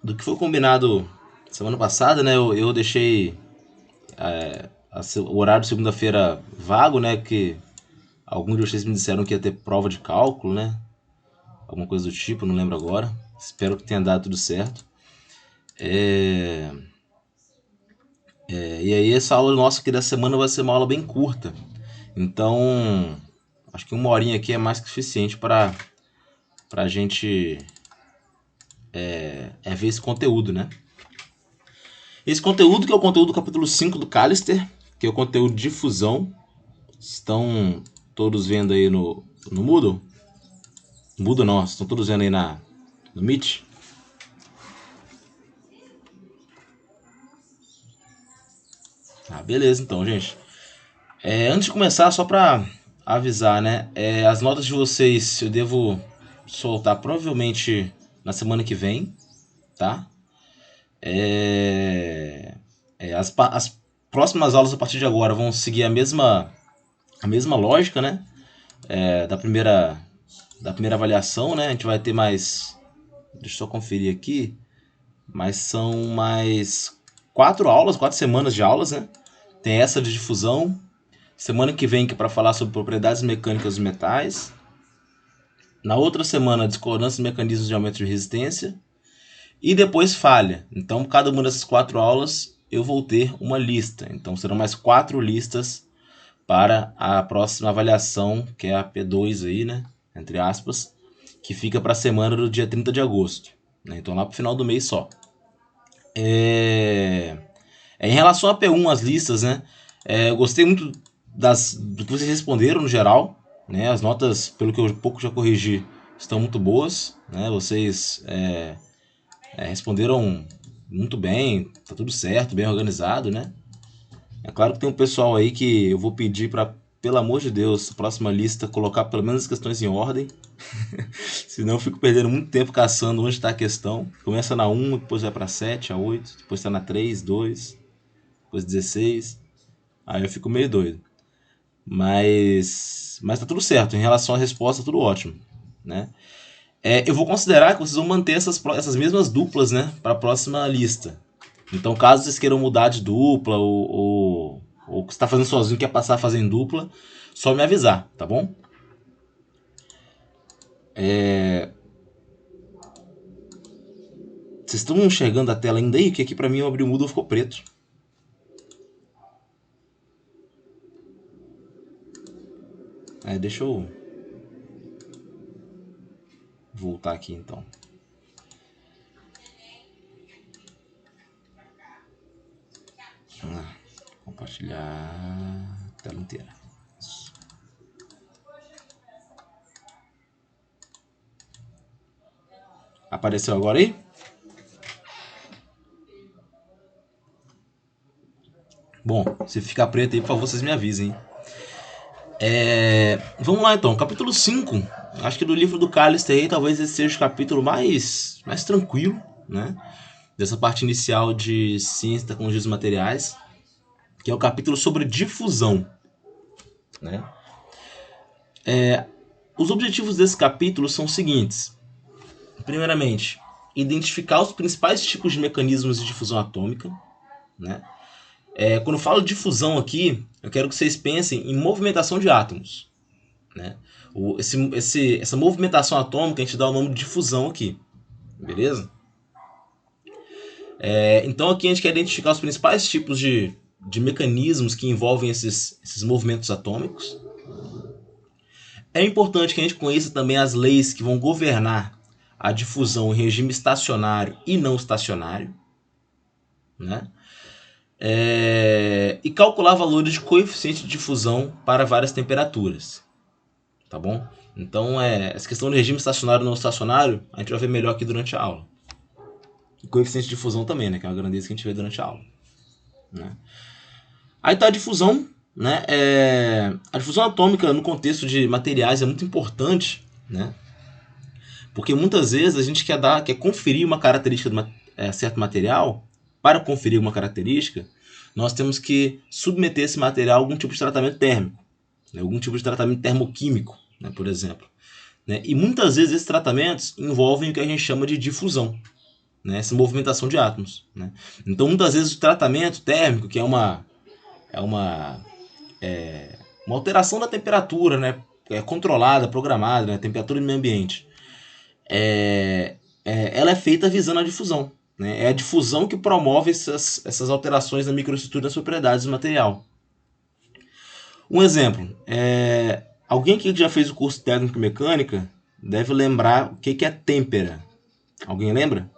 do que foi combinado semana passada, né? Eu deixei o horário de segunda-feira vago, né? Que alguns de vocês me disseram que ia ter prova de cálculo, né? Alguma coisa do tipo, não lembro agora. Espero que tenha dado tudo certo. E aí essa aula nossa aqui da semana vai ser uma aula bem curta. Então, acho que uma horinha aqui é mais que suficiente para a gente ver esse conteúdo, né? Esse conteúdo que é o conteúdo do capítulo 5 do Callister, que é o conteúdo de fusão. Estão todos vendo aí no Moodle? Moodle não, estão todos vendo aí no Meet? Beleza então, gente. Antes de começar, só para avisar, né? As notas de vocês eu devo soltar provavelmente na semana que vem, tá? As próximas aulas a partir de agora vão seguir a mesma lógica, né? Da primeira avaliação, né? A gente vai ter mais. Deixa eu só conferir aqui. Mas são mais 4 semanas de aulas, né? Tem essa de difusão. Semana que vem que é para falar sobre propriedades mecânicas dos metais. Na outra semana, discordância dos mecanismos de aumento de resistência. E depois falha. Então, cada uma dessas 4 aulas eu vou ter uma lista. Então, serão mais 4 listas para a próxima avaliação, que é a P2 aí, né? Entre aspas, que fica para a semana do dia 30 de agosto. Né? Então, lá para o final do mês só. Em relação a P1, as listas, né? Eu gostei muito do que vocês responderam no geral. Né? As notas, pelo que eu pouco já corrigi, estão muito boas. Né? Vocês responderam muito bem, tá tudo certo, bem organizado, né? É claro que tem um pessoal aí que eu vou pedir para, pelo amor de Deus, a próxima lista colocar pelo menos as questões em ordem. Senão eu fico perdendo muito tempo caçando onde está a questão. Começa na 1, depois vai para 7, a 8, depois está na 3, 2, depois 16. Aí eu fico meio doido. Mas tá tudo certo. Em relação à resposta, tudo ótimo. Né? Eu vou considerar que vocês vão manter essas mesmas duplas, né, para a próxima lista. Então, caso vocês queiram mudar de dupla ou que você está fazendo sozinho quer passar a fazer em dupla, só me avisar, tá bom? Vocês estão enxergando a tela ainda aí? Que aqui para mim eu abri o Moodle e ficou preto. Deixa eu voltar aqui então. Compartilhar a tela inteira. Apareceu agora aí? Bom, se ficar preto aí, por favor, vocês me avisem. Vamos lá então, capítulo 5. Acho que do livro do Callister aí, talvez esse seja o capítulo mais tranquilo, né? Dessa parte inicial de ciência e tecnologias materiais, que é o capítulo sobre difusão, né? Os objetivos desse capítulo são os seguintes. Primeiramente, identificar os principais tipos de mecanismos de difusão atômica, né? Quando eu falo de difusão aqui, eu quero que vocês pensem em movimentação de átomos, né? Essa movimentação atômica a gente dá o nome de difusão aqui, beleza? Então aqui a gente quer identificar os principais tipos de mecanismos que envolvem esses movimentos atômicos. É importante que a gente conheça também as leis que vão governar a difusão em regime estacionário e não estacionário, né? E calcular valores de coeficiente de difusão para várias temperaturas, tá bom? Então, essa questão de regime estacionário e não estacionário, a gente vai ver melhor aqui durante a aula. E coeficiente de difusão também, né? Que é uma grandeza que a gente vê durante a aula. Né? Aí tá a difusão, né? A difusão atômica no contexto de materiais é muito importante, né? Porque muitas vezes a gente quer conferir uma característica de certo material. Para conferir uma característica, nós temos que submeter esse material a algum tipo de tratamento térmico, né? Algum tipo de tratamento termoquímico, né? Por exemplo. Né? E muitas vezes esses tratamentos envolvem o que a gente chama de difusão. né, essa movimentação de átomos, né? Então, muitas vezes o tratamento térmico, que é uma alteração da temperatura, né, controlada, programada, né, temperatura do meio ambiente, ela é feita visando a difusão, né? É a difusão que promove essas alterações na microestrutura e nas propriedades do material. Um exemplo, alguém que já fez o curso técnico de mecânica deve lembrar o que é têmpera. Alguém lembra?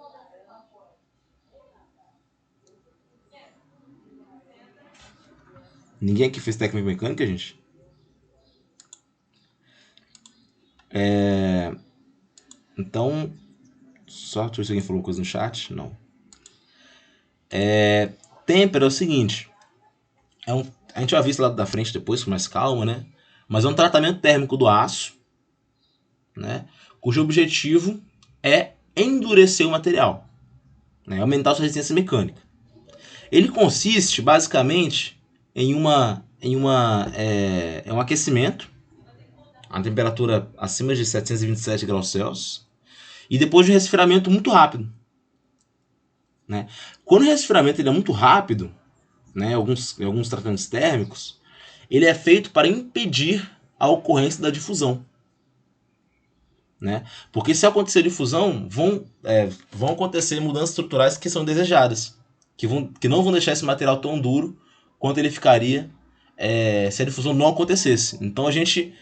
Ninguém aqui fez técnica mecânica, gente? Então, só deixa eu ver se alguém falou uma coisa no chat. Não. Têmpera é o seguinte. A gente vai ver isso lá da frente depois, com mais calma, né? Mas é um tratamento térmico do aço, né? Cujo objetivo é endurecer o material, né? Aumentar a sua resistência mecânica. Ele consiste, basicamente, em um aquecimento a temperatura acima de 727 graus Celsius e depois de um resfriamento muito rápido, né? Quando o resfriamento ele é muito rápido, né, alguns tratamentos térmicos, ele é feito para impedir a ocorrência da difusão, né? Porque se acontecer difusão, vão acontecer mudanças estruturais que são desejadas, que não vão deixar esse material tão duro quanto ele ficaria se a difusão não acontecesse. Então a gente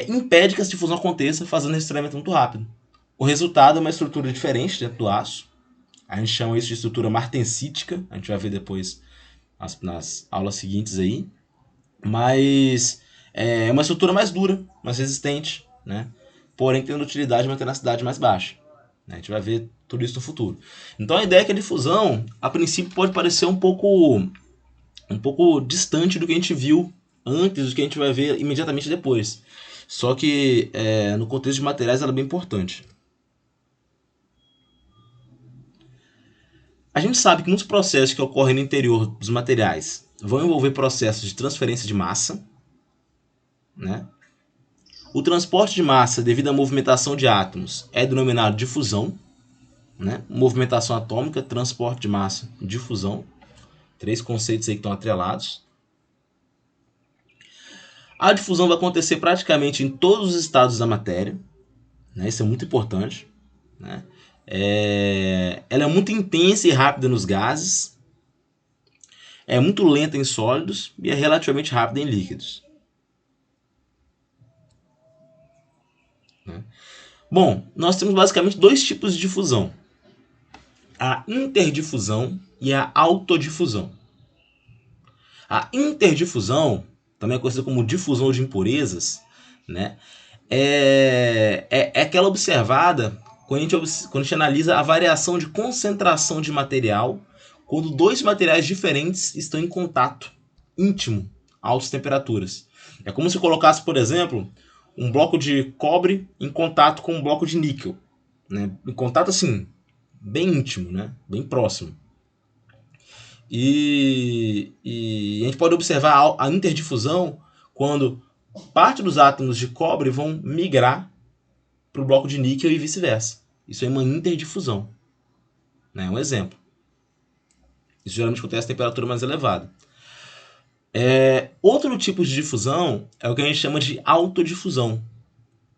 impede que essa difusão aconteça fazendo resfriamento muito rápido. O resultado é uma estrutura diferente dentro do aço. A gente chama isso de estrutura martensítica. A gente vai ver depois nas aulas seguintes aí. Mas é uma estrutura mais dura, mais resistente, né? Porém tendo utilidade e uma tenacidade mais baixa. A gente vai ver tudo isso no futuro. Então a ideia é que a difusão, a princípio, pode parecer um pouco distante do que a gente viu antes, do que a gente vai ver imediatamente depois. Só que no contexto de materiais ela é bem importante. A gente sabe que muitos processos que ocorrem no interior dos materiais vão envolver processos de transferência de massa, né? O transporte de massa devido à movimentação de átomos é denominado difusão, né? Movimentação atômica, transporte de massa, difusão. 3 conceitos aí que estão atrelados. A difusão vai acontecer praticamente em todos os estados da matéria, né? Isso é muito importante, né? Ela é muito intensa e rápida nos gases, é muito lenta em sólidos e é relativamente rápida em líquidos. Né? Bom, nós temos basicamente 2 tipos de difusão: a interdifusão e a autodifusão. A interdifusão, também é conhecida como difusão de impurezas, né? É aquela observada quando a gente analisa a variação de concentração de material quando 2 materiais diferentes estão em contato íntimo a altas temperaturas. É como se colocasse, por exemplo, um bloco de cobre em contato com um bloco de níquel, né? Em contato assim, bem íntimo, né? Bem próximo. E a gente pode observar a interdifusão quando parte dos átomos de cobre vão migrar para o bloco de níquel e vice-versa. Isso é uma interdifusão. Né? Um exemplo. Isso geralmente acontece a temperatura mais elevada. Outro tipo de difusão é o que a gente chama de autodifusão,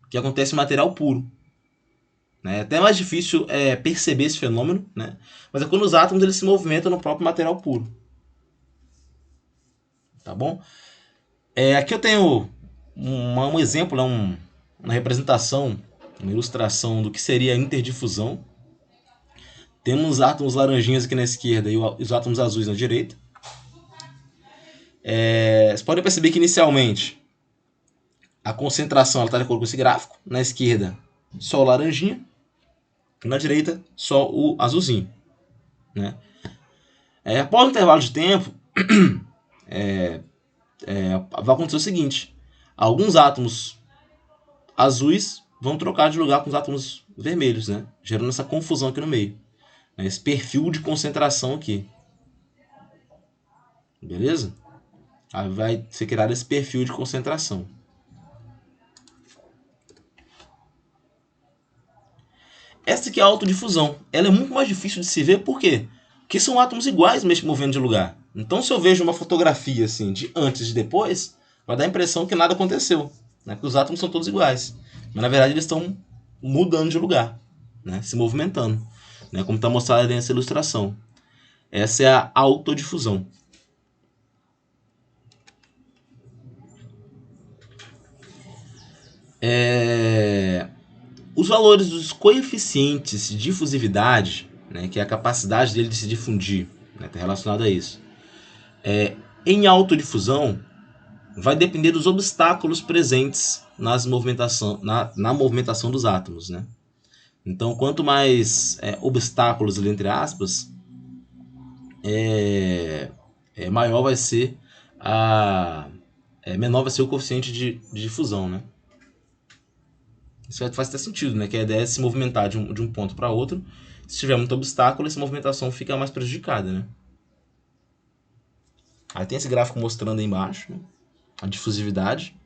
que acontece em material puro. É até mais difícil perceber esse fenômeno, né? Mas é quando os átomos eles se movimentam no próprio material puro. Tá bom? Aqui eu tenho um exemplo, uma representação, uma ilustração do que seria a interdifusão. Temos os átomos laranjinhas aqui na esquerda e os átomos azuis na direita. Vocês podem perceber que inicialmente a concentração está de acordo com esse gráfico. Na esquerda, só o laranjinha. Na direita, só o azulzinho. Né? Após um intervalo de tempo, vai acontecer o seguinte: alguns átomos azuis vão trocar de lugar com os átomos vermelhos, né? Gerando essa confusão aqui no meio. Esse perfil de concentração aqui. Beleza? Aí vai ser criado esse perfil de concentração. Essa aqui é a autodifusão. Ela é muito mais difícil de se ver, por quê? Porque são átomos iguais mesmo movendo de lugar. Então, se eu vejo uma fotografia assim de antes e de depois, vai dar a impressão que nada aconteceu, né? Que os átomos são todos iguais. Mas na verdade eles estão mudando de lugar, né? Se movimentando, né? Como está mostrado nessa ilustração. Essa é a autodifusão. Os valores dos coeficientes de difusividade, né, que é a capacidade dele de se difundir, né, está relacionado a isso. Em autodifusão, vai depender dos obstáculos presentes na movimentação dos átomos. Né? Então, quanto mais obstáculos, entre aspas, maior vai ser menor vai ser o coeficiente de difusão. Né? Isso faz até sentido, né? Que a ideia é se movimentar de um ponto para outro. Se tiver muito obstáculo, essa movimentação fica mais prejudicada, né? Aí tem esse gráfico mostrando aí embaixo, né? A difusividade.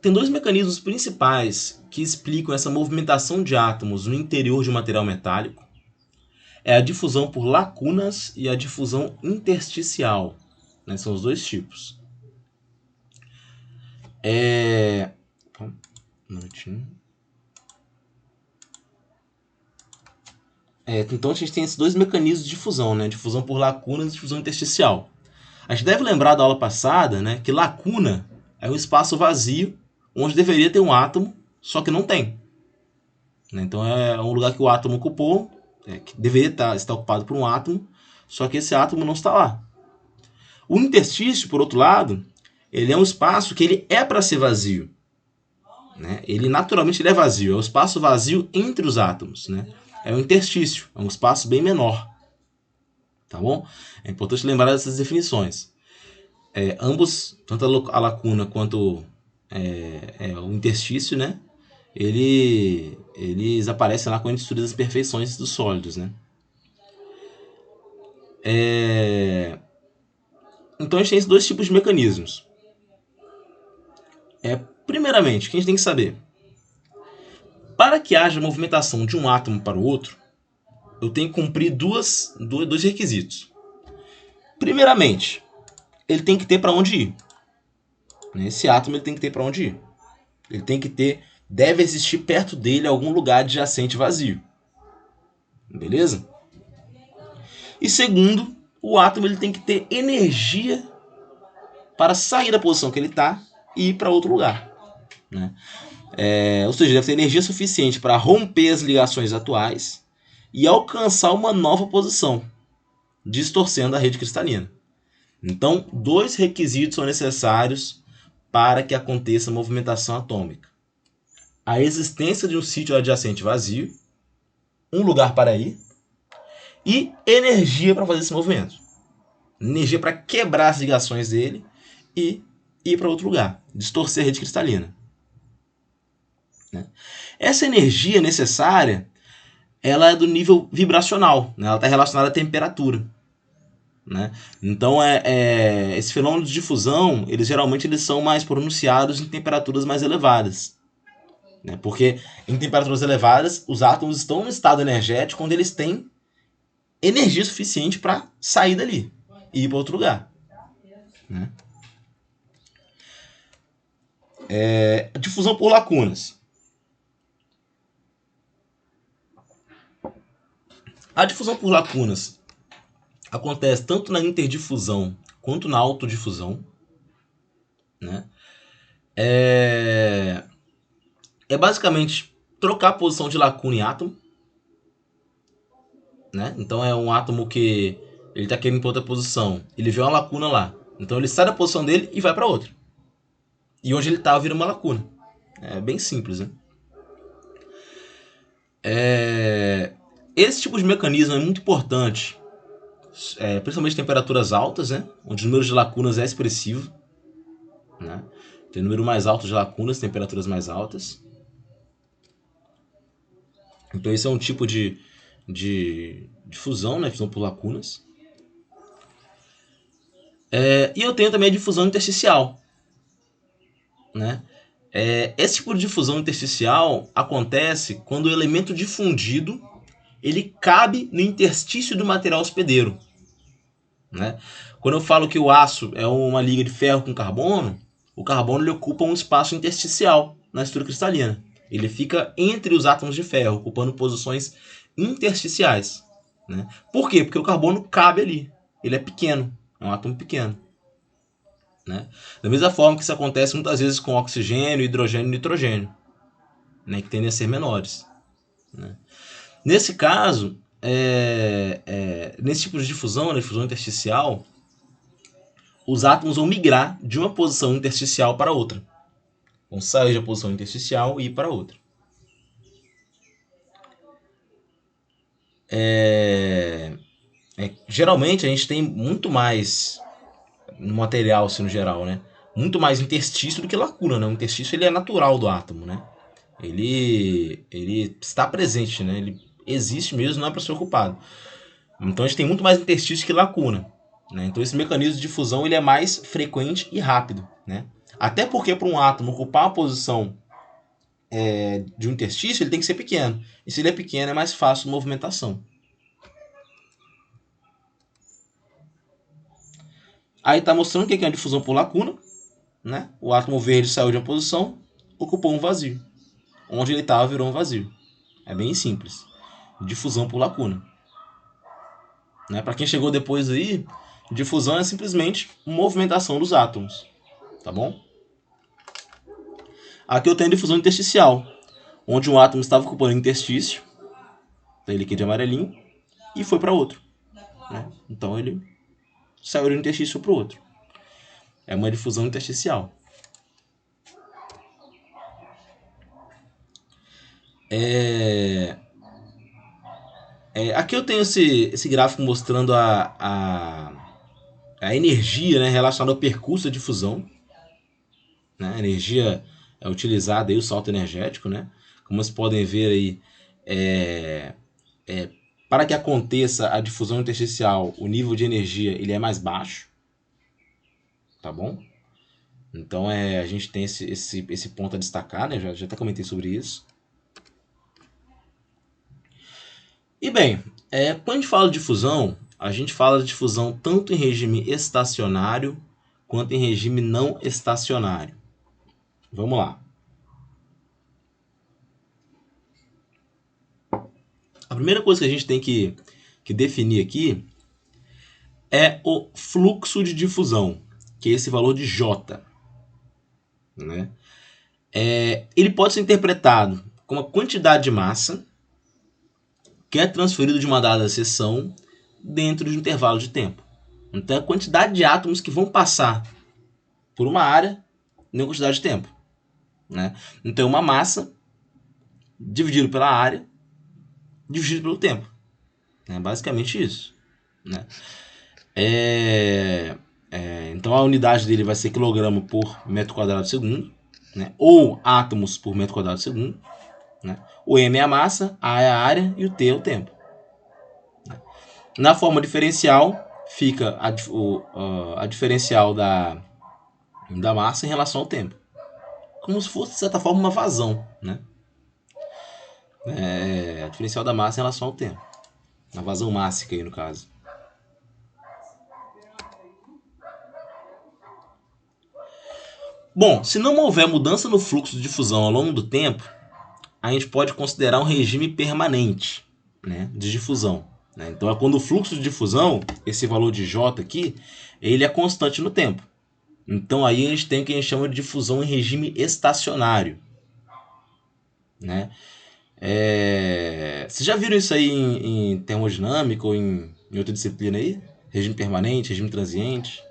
Tem dois mecanismos principais que explicam essa movimentação de átomos no interior de um material metálico. É a difusão por lacunas e a difusão intersticial. Né? São os dois tipos. Um minutinho. Então a gente tem esses dois mecanismos de difusão, né? Difusão por lacunas e difusão intersticial. A gente deve lembrar da aula passada, né, que lacuna é um espaço vazio onde deveria ter um átomo, só que não tem. Então é um lugar que o átomo ocupou, que deveria estar ocupado por um átomo, só que esse átomo não está lá. O interstício, por outro lado, ele é um espaço que ele é para ser vazio. Né? Ele naturalmente ele é vazio, é o espaço vazio entre os átomos. Né? É um interstício, é um espaço bem menor. Tá bom? É importante lembrar dessas definições. Ambos, tanto a lacuna quanto o interstício, né? Eles aparecem lá quando a gente estuda as imperfeições dos sólidos, né? Então a gente tem esses dois tipos de mecanismos. Primeiramente, o que a gente tem que saber? Para que haja movimentação de um átomo para o outro, eu tenho que cumprir dois requisitos. Primeiramente, ele tem que ter para onde ir. Esse átomo ele tem que ter para onde ir. Ele tem que ter, deve existir perto dele algum lugar adjacente vazio. Beleza? E segundo, o átomo ele tem que ter energia para sair da posição que ele está e ir para outro lugar. Né? Ou seja, deve ter energia suficiente para romper as ligações atuais e alcançar uma nova posição, distorcendo a rede cristalina. Então, dois requisitos são necessários para que aconteça a movimentação atômica. A existência de um sítio adjacente vazio, um lugar para ir, e energia para fazer esse movimento. Energia para quebrar as ligações dele e ir para outro lugar, distorcer a rede cristalina. Essa energia necessária, ela é do nível vibracional, né? Ela está relacionada à temperatura. Né? Então, esse fenômeno de difusão, geralmente são mais pronunciados em temperaturas mais elevadas. Né? Porque em temperaturas elevadas, os átomos estão no estado energético onde eles têm energia suficiente para sair dali e ir para outro lugar. Né? Difusão por lacunas. A difusão por lacunas acontece tanto na interdifusão quanto na autodifusão. Né? É basicamente trocar a posição de lacuna em átomo. Né? Então é um átomo que ele está querendo ir para outra posição. Ele vê uma lacuna lá. Então ele sai da posição dele e vai para outra. E onde ele está vira uma lacuna. É bem simples. Né? Esse tipo de mecanismo é muito importante, principalmente em temperaturas altas, né? Onde o número de lacunas é expressivo. Né? Tem número mais alto de lacunas, temperaturas mais altas. Então esse é um tipo de fusão, né? Fusão por lacunas. E eu tenho também a difusão intersticial, né? Esse tipo de difusão intersticial acontece quando o elemento difundido ele cabe no interstício do material hospedeiro, né? Quando eu falo que o aço é uma liga de ferro com carbono, o carbono ele ocupa um espaço intersticial na estrutura cristalina. Ele fica entre os átomos de ferro, ocupando posições intersticiais, né? Por quê? Porque o carbono cabe ali. Ele é pequeno, é um átomo pequeno, né? Da mesma forma que isso acontece muitas vezes com oxigênio, hidrogênio e nitrogênio, né? Que tendem a ser menores, né? Nesse caso, nesse tipo de difusão, né, difusão intersticial, os átomos vão migrar de uma posição intersticial para outra. Vão sair da posição intersticial e ir para outra. Geralmente a gente tem muito mais no material, assim, no geral, né? Muito mais interstício do que lacuna, né? O interstício ele é natural do átomo, né? Ele está presente, né? Ele existe mesmo, não é para ser ocupado. Então a gente tem muito mais interstício que lacuna, né? Então esse mecanismo de difusão ele é mais frequente e rápido, né? Até porque para um átomo ocupar a posição de um interstício, ele tem que ser pequeno. E se ele é pequeno, é mais fácil a movimentação. Aí está mostrando o que é uma difusão por lacuna, né? O átomo verde saiu de uma posição, ocupou um vazio. Onde ele estava virou um vazio. É bem simples. Difusão por lacuna. Né? Para quem chegou depois aí, difusão é simplesmente movimentação dos átomos. Tá bom? Aqui eu tenho a difusão intersticial, onde um átomo estava ocupando um interstício, ele aqui de amarelinho, e foi para outro. Né? Então ele saiu de um interstício para o outro. É uma difusão intersticial. Aqui eu tenho esse gráfico mostrando a energia, né, relacionada ao percurso da difusão. Né? A energia é utilizada aí, o salto energético, né? Como vocês podem ver aí, para que aconteça a difusão intersticial, o nível de energia ele é mais baixo, tá bom? Então a gente tem esse ponto a destacar, né? Já até comentei sobre isso. E bem, quando a gente fala de difusão, a gente fala de difusão tanto em regime estacionário quanto em regime não estacionário. Vamos lá. A primeira coisa que a gente tem que definir aqui é o fluxo de difusão, que é esse valor de J. Né? Ele pode ser interpretado como a quantidade de massa que é transferido de uma dada seção dentro de um intervalo de tempo. Então, a quantidade de átomos que vão passar por uma área em uma quantidade de tempo. Né? Então, uma massa dividido pela área dividido pelo tempo. É basicamente isso. Né? Então, a unidade dele vai ser quilograma por metro quadrado de segundo, né? Ou átomos por metro quadrado de segundo. Né? O M é a massa, A é a área e o T é o tempo. Na forma diferencial, fica a diferencial da massa em relação ao tempo. Como se fosse, de certa forma, uma vazão. Né? A diferencial da massa em relação ao tempo. A vazão mássica aí, no caso. Bom, se não houver mudança no fluxo de difusão ao longo do tempo, a gente pode considerar um regime permanente, né, de difusão. Né? Então, é quando o fluxo de difusão, esse valor de J aqui, ele é constante no tempo. Então, aí a gente tem o que a gente chama de difusão em regime estacionário. Né? Vocês já viram isso aí em termodinâmica ou em outra disciplina aí? Regime permanente, regime transiente?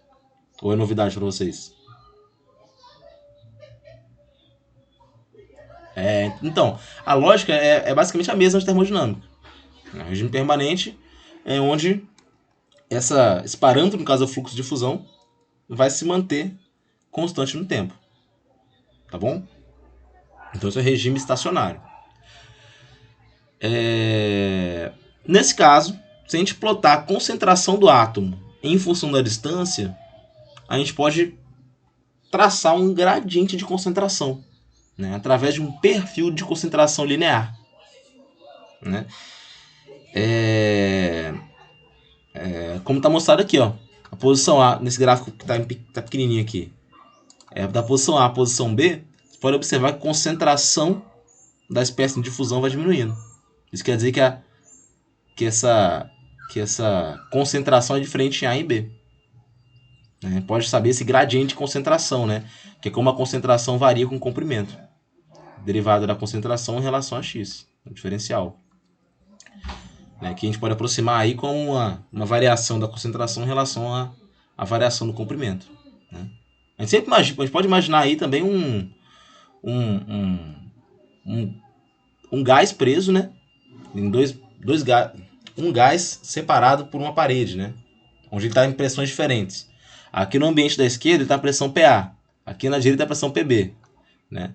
Ou é novidade para vocês? Então, a lógica é basicamente a mesma de termodinâmica. O regime permanente é onde esse parâmetro, no caso é o fluxo de difusão, vai se manter constante no tempo. Tá bom? Então, isso é regime estacionário. Nesse caso, se a gente plotar a concentração do átomo em função da distância, a gente pode traçar um gradiente de concentração, né, através de um perfil de concentração linear, né? Como está mostrado aqui, ó, a posição A, nesse gráfico que tá pequenininho aqui, da posição A à posição B, você pode observar que a concentração da espécie em difusão vai diminuindo. Isso quer dizer que essa concentração é diferente em A e B. Né? Pode saber esse gradiente de concentração, né? Que é como a concentração varia com o comprimento, derivada da concentração em relação a x, o diferencial. Né? Que a gente pode aproximar aí como uma variação da concentração em relação à variação do comprimento. Né? A gente pode imaginar aí também um gás preso, né? Em um gás separado por uma parede, né? Onde ele está em pressões diferentes. Aqui no ambiente da esquerda está a pressão PA, aqui na direita a pressão PB, né?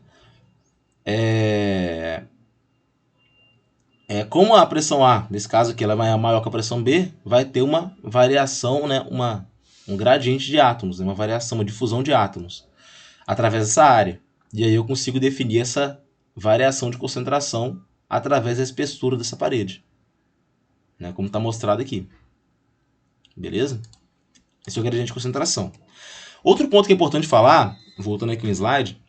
Como a pressão A, nesse caso aqui, ela vai maior que a pressão B, vai ter uma variação, né? Um gradiente de átomos, né? Uma variação, uma difusão de átomos através dessa área. E aí eu consigo definir essa variação de concentração através da espessura dessa parede, né? Como está mostrado aqui. Beleza? Esse é o gradiente de concentração. Outro ponto que é importante falar, voltando aqui no slide,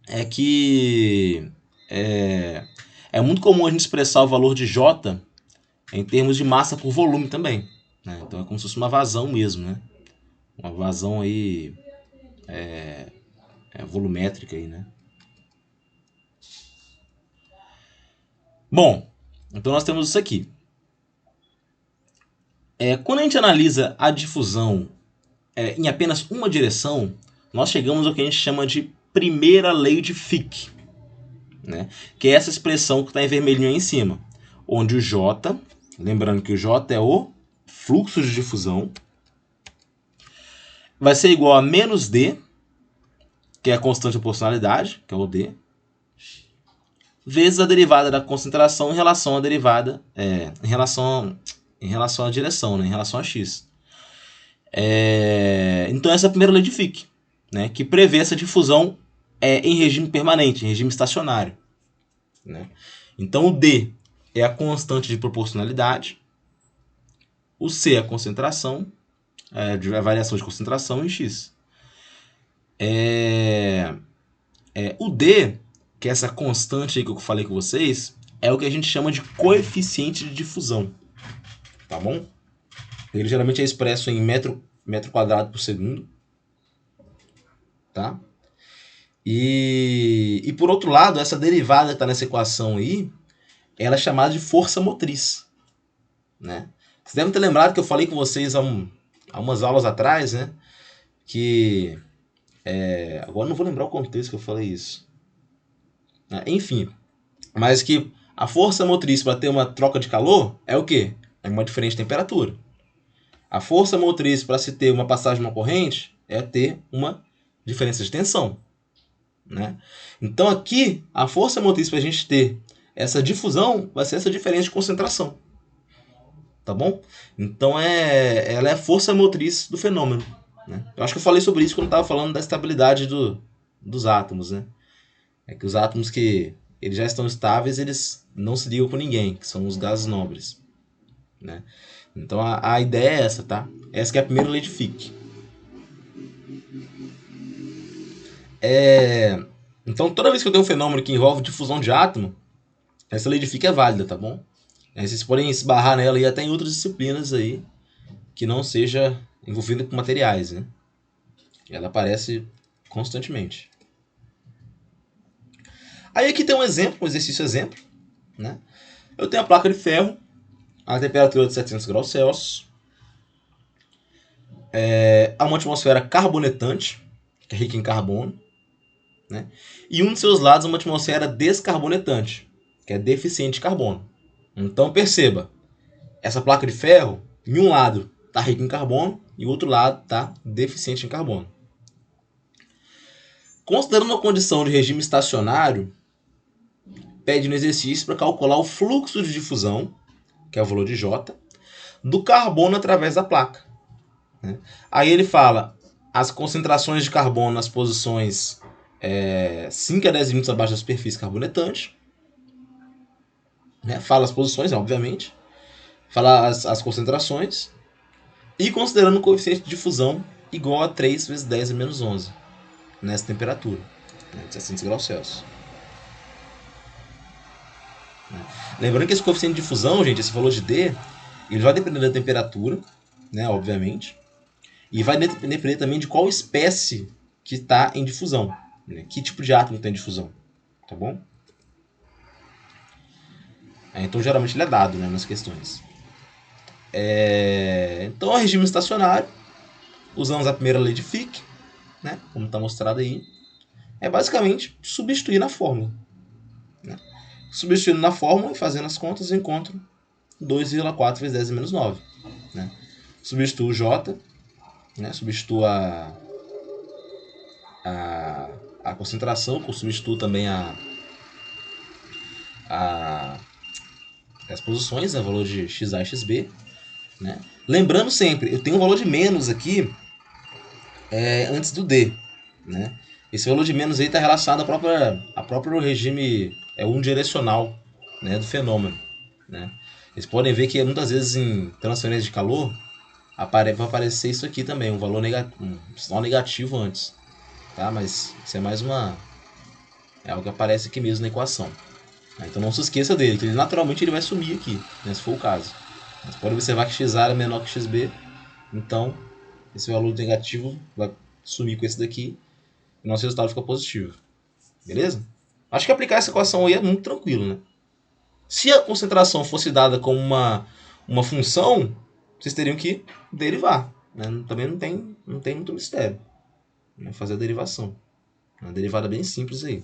é que é muito comum a gente expressar o valor de J em termos de massa por volume também. Né? Então é como se fosse uma vazão mesmo, né? Uma vazão aí volumétrica aí, né? Bom, então nós temos isso aqui. Quando a gente analisa a difusão em apenas uma direção, nós chegamos ao que a gente chama de primeira lei de Fick, né? Que é essa expressão que está em vermelhinho aí em cima, onde o J, lembrando que o J é o fluxo de difusão, vai ser igual a menos D, que é a constante de proporcionalidade, que é o D, vezes a derivada da concentração em relação à derivada, em relação à direção, né? Em relação a x. Então essa é a primeira lei de Fick, né? Que prevê essa difusão em regime permanente, em regime estacionário. Né? Então o D é a constante de proporcionalidade, o C é a concentração, a variação de concentração em x. O D, que é essa constante aí que eu falei com vocês, é o que a gente chama de coeficiente de difusão. Tá bom? Ele geralmente é expresso em metro quadrado por segundo. Tá? E por outro lado, essa derivada que está nessa equação aí, ela é chamada de força motriz. Né? Vocês devem ter lembrado que eu falei com vocês há umas aulas atrás, né? Que... agora não vou lembrar o contexto que eu falei isso. Enfim, mas que a força motriz para ter uma troca de calor é o quê? É uma diferença de temperatura. A força motriz para se ter uma passagem de uma corrente é ter uma diferença de tensão. Né? Então aqui, a força motriz para a gente ter essa difusão vai ser essa diferença de concentração. Tá bom? Então ela é a força motriz do fenômeno. Né? Eu acho que eu falei sobre isso quando eu estava falando da estabilidade dos átomos. Né? É que os átomos que eles já estão estáveis, eles não se ligam com ninguém, que são os gases nobres. Né? Então a ideia é essa, tá? Essa que é a primeira lei de Fick. Então toda vez que eu tenho um fenômeno que envolve difusão de átomo, essa lei de Fick é válida, tá bom? Vocês podem esbarrar nela e até em outras disciplinas aí que não seja envolvida com materiais, né? Ela aparece constantemente. Aí aqui tem um exemplo, um exercício exemplo, né? Eu tenho a placa de ferro a temperatura de 700 graus Celsius, há uma atmosfera carbonetante, que é rica em carbono, né? E um de seus lados é uma atmosfera descarbonetante, que é deficiente de carbono. Então perceba, essa placa de ferro, em um lado está rica em carbono e o outro lado está deficiente em carbono. Considerando uma condição de regime estacionário, pede no exercício para calcular o fluxo de difusão, que é o valor de J, do carbono através da placa. Né? Aí ele fala, as concentrações de carbono nas posições 5 a 10 minutos abaixo da superfície carbonetante. Né? Fala as posições, obviamente. Fala as concentrações. E considerando o coeficiente de difusão igual a 3 vezes 10 a menos 11. Nessa temperatura. Né? 700 graus Celsius. Lembrando que esse coeficiente de difusão, gente, esse valor de D, ele vai depender da temperatura, né, obviamente. E vai depender também de qual espécie que está em difusão. Né? Que tipo de átomo está em difusão. Tá bom? Então, geralmente, ele é dado, né, nas questões. Então, o regime estacionário, usamos a primeira lei de Fick, né, como está mostrado aí, é basicamente substituir na fórmula. Né? Substituindo na fórmula e fazendo as contas, eu encontro 2,4 vezes 10 a menos 9. Né? Substituo o J, né? Substituo a concentração, substituo também as posições, né? O valor de XA e XB. Né? Lembrando sempre, eu tenho um valor de menos aqui antes do D. Né? Esse valor de menos aí está relacionado ao próprio regime unidirecional, né, do fenômeno. Né? Vocês podem ver que muitas vezes em transferência de calor vai aparecer isso aqui também, um valor um sinal negativo antes. Tá? Mas isso é mais é algo que aparece aqui mesmo na equação. Então não se esqueça dele, que naturalmente ele vai sumir aqui, né, se for o caso. Você pode observar que XA é menor que XB, então esse valor negativo vai sumir com esse daqui e nosso resultado fica positivo. Beleza? Acho que aplicar essa equação aí é muito tranquilo, né? Se a concentração fosse dada como uma função, vocês teriam que derivar. Né? Também não tem muito mistério. Né? Fazer a derivação. Uma derivada bem simples aí.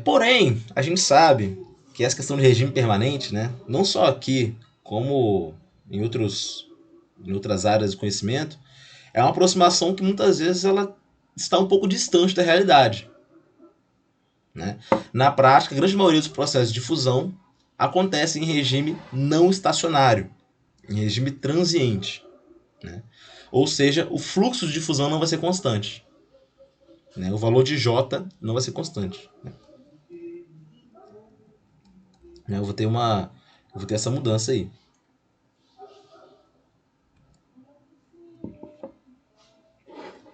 Porém, a gente sabe que essa questão de regime permanente, né, não só aqui, como em outras áreas de conhecimento, é uma aproximação que muitas vezes ela está um pouco distante da realidade. Né? Na prática, a grande maioria dos processos de fusão acontece em regime não estacionário, em regime transiente. Né? Ou seja, o fluxo de fusão não vai ser constante. Né? O valor de J não vai ser constante. Né? Eu vou ter essa mudança aí.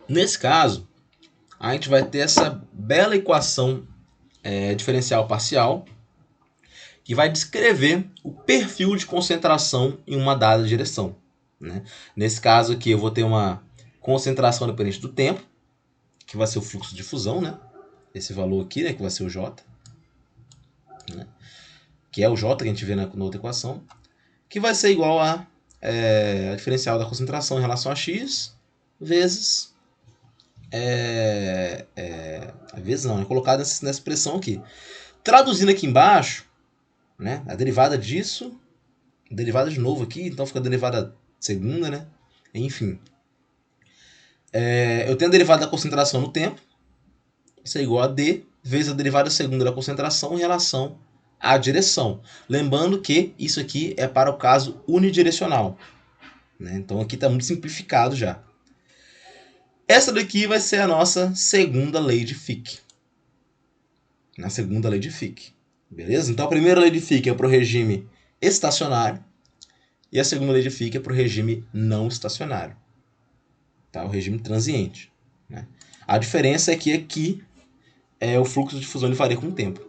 Nesse caso, a gente vai ter essa bela equação diferencial parcial que vai descrever o perfil de concentração em uma dada direção. Né? Nesse caso aqui, eu vou ter uma concentração dependente do tempo, que vai ser o fluxo de fusão, né? Esse valor aqui, né, que vai ser o J, né? Que é o J que a gente vê na outra equação, que vai ser igual a diferencial da concentração em relação a x vezes vezes não, é colocado nessa expressão aqui. Traduzindo aqui embaixo, né, a derivada disso, derivada de novo aqui, então fica a derivada segunda, né? Enfim. Eu tenho a derivada da concentração no tempo, isso é igual a D, vezes a derivada segunda da concentração em relação à direção. Lembrando que isso aqui é para o caso unidirecional. Né? Então aqui está muito simplificado já. Essa daqui vai ser a nossa segunda lei de Fick. Na segunda lei de Fick. Beleza? Então a primeira lei de Fick é para o regime estacionário e a segunda lei de Fick é para o regime não estacionário. Tá? O regime transiente. Né? A diferença é que aqui o fluxo de fusão varia com o tempo.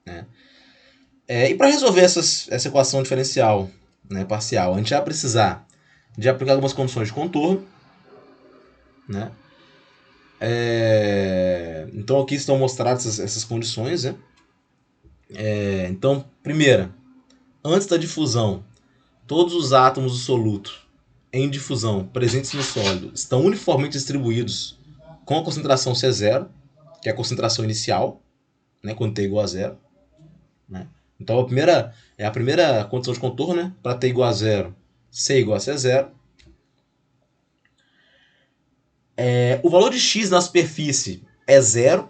Né? E para resolver essa equação diferencial, né, parcial, a gente vai precisar de aplicar algumas condições de contorno. Né? Então aqui estão mostradas essas condições. Né? Então, primeira, antes da difusão, todos os átomos do soluto em difusão presentes no sólido estão uniformemente distribuídos com a concentração C0, que é a concentração inicial, né, quando T é igual a zero. Né? Então a primeira condição de contorno, né, para T igual a zero, C igual a C0. O valor de X na superfície é zero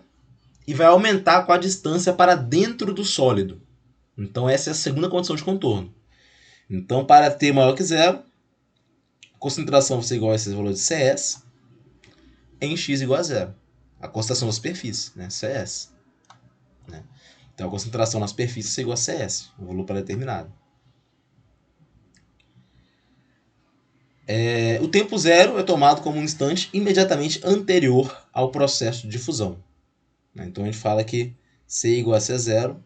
e vai aumentar com a distância para dentro do sólido. Então essa é a segunda condição de contorno. Então para T maior que zero, a concentração vai ser igual a esse valor de CS em x igual a zero. A concentração da superfície, né? CS. Né? Então a concentração na superfície é igual a CS, o valor pré-determinado. O tempo zero é tomado como um instante imediatamente anterior ao processo de fusão. Então a gente fala que C igual a C0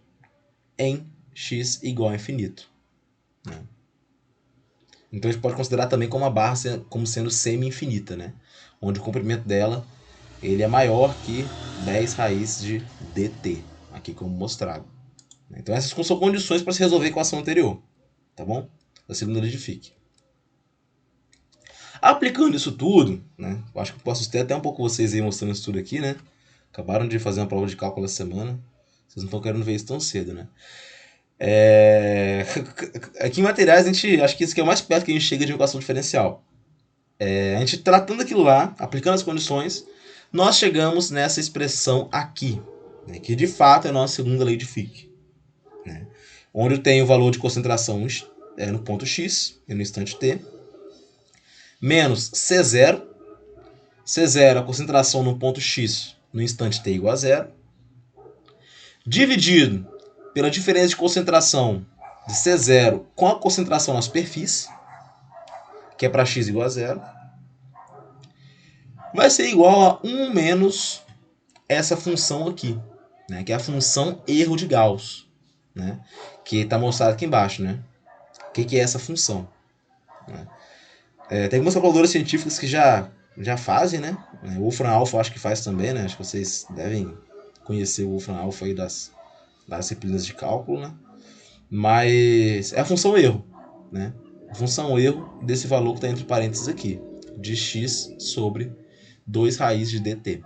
em x igual a infinito. Então a gente pode considerar também como a barra como sendo semi-infinita, né? Onde o comprimento dela ele é maior que 10 raiz de dt, aqui como mostrado. Então essas são condições para se resolver a equação anterior, tá bom? Da segunda lei de Fick. Aplicando isso tudo, né? Eu acho que posso ter até um pouco vocês aí mostrando isso tudo aqui, né? Acabaram de fazer uma prova de cálculo essa semana. Vocês não estão querendo ver isso tão cedo, né? Aqui em materiais, acho que isso aqui é o mais perto que a gente chega de uma equação diferencial. A gente tratando aquilo lá, aplicando as condições, nós chegamos nessa expressão aqui, né? Que de fato é a nossa segunda lei de Fick. Né? Onde eu tenho o valor de concentração no ponto x, no instante t, menos C0. C0 a concentração no ponto x no instante t igual a zero, dividido pela diferença de concentração de C0 com a concentração na superfície, que é para x igual a zero, vai ser igual a 1 menos essa função aqui, né, que é a função erro de Gauss, né, que está mostrado aqui embaixo. Né? O que é essa função? Né? Tem algumas calculadoras científicas que já fazem, né? O Wolfram Alpha acho que faz também, né? Acho que vocês devem conhecer o Wolfram Alpha aí das disciplinas de cálculo, né? Mas é a função erro, né? A função erro desse valor que está entre parênteses aqui, de x sobre 2 raiz de dt.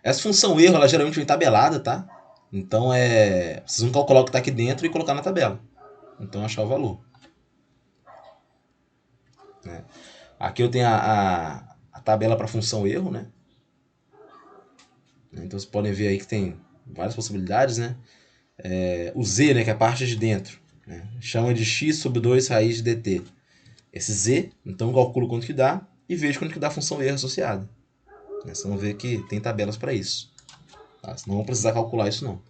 Essa função erro, ela geralmente vem tabelada, tá? Então vocês vão calcular o que está aqui dentro e colocar na tabela. Então achar o valor. Né? Aqui eu tenho a tabela para a função erro, né? Então vocês podem ver aí que tem várias possibilidades, né? O z, né, que é a parte de dentro, né? Chama de x sobre 2 raiz de dt. Esse z, então eu calculo quanto que dá e vejo quanto que dá a função erro associada. Vocês vão ver que tem tabelas para isso. Tá? Senão não vão precisar calcular isso não.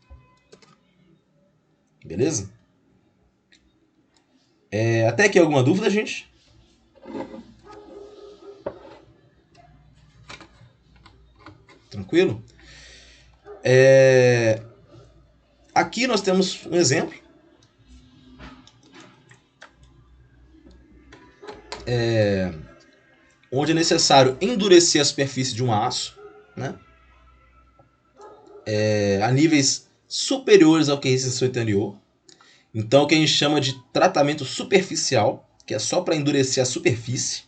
Beleza? Até aqui alguma dúvida, gente? Tranquilo? Aqui nós temos um exemplo. Onde é necessário endurecer a superfície de um aço, né? A níveis superiores ao que é resistência anterior. Então, o que a gente chama de tratamento superficial, que é só para endurecer a superfície.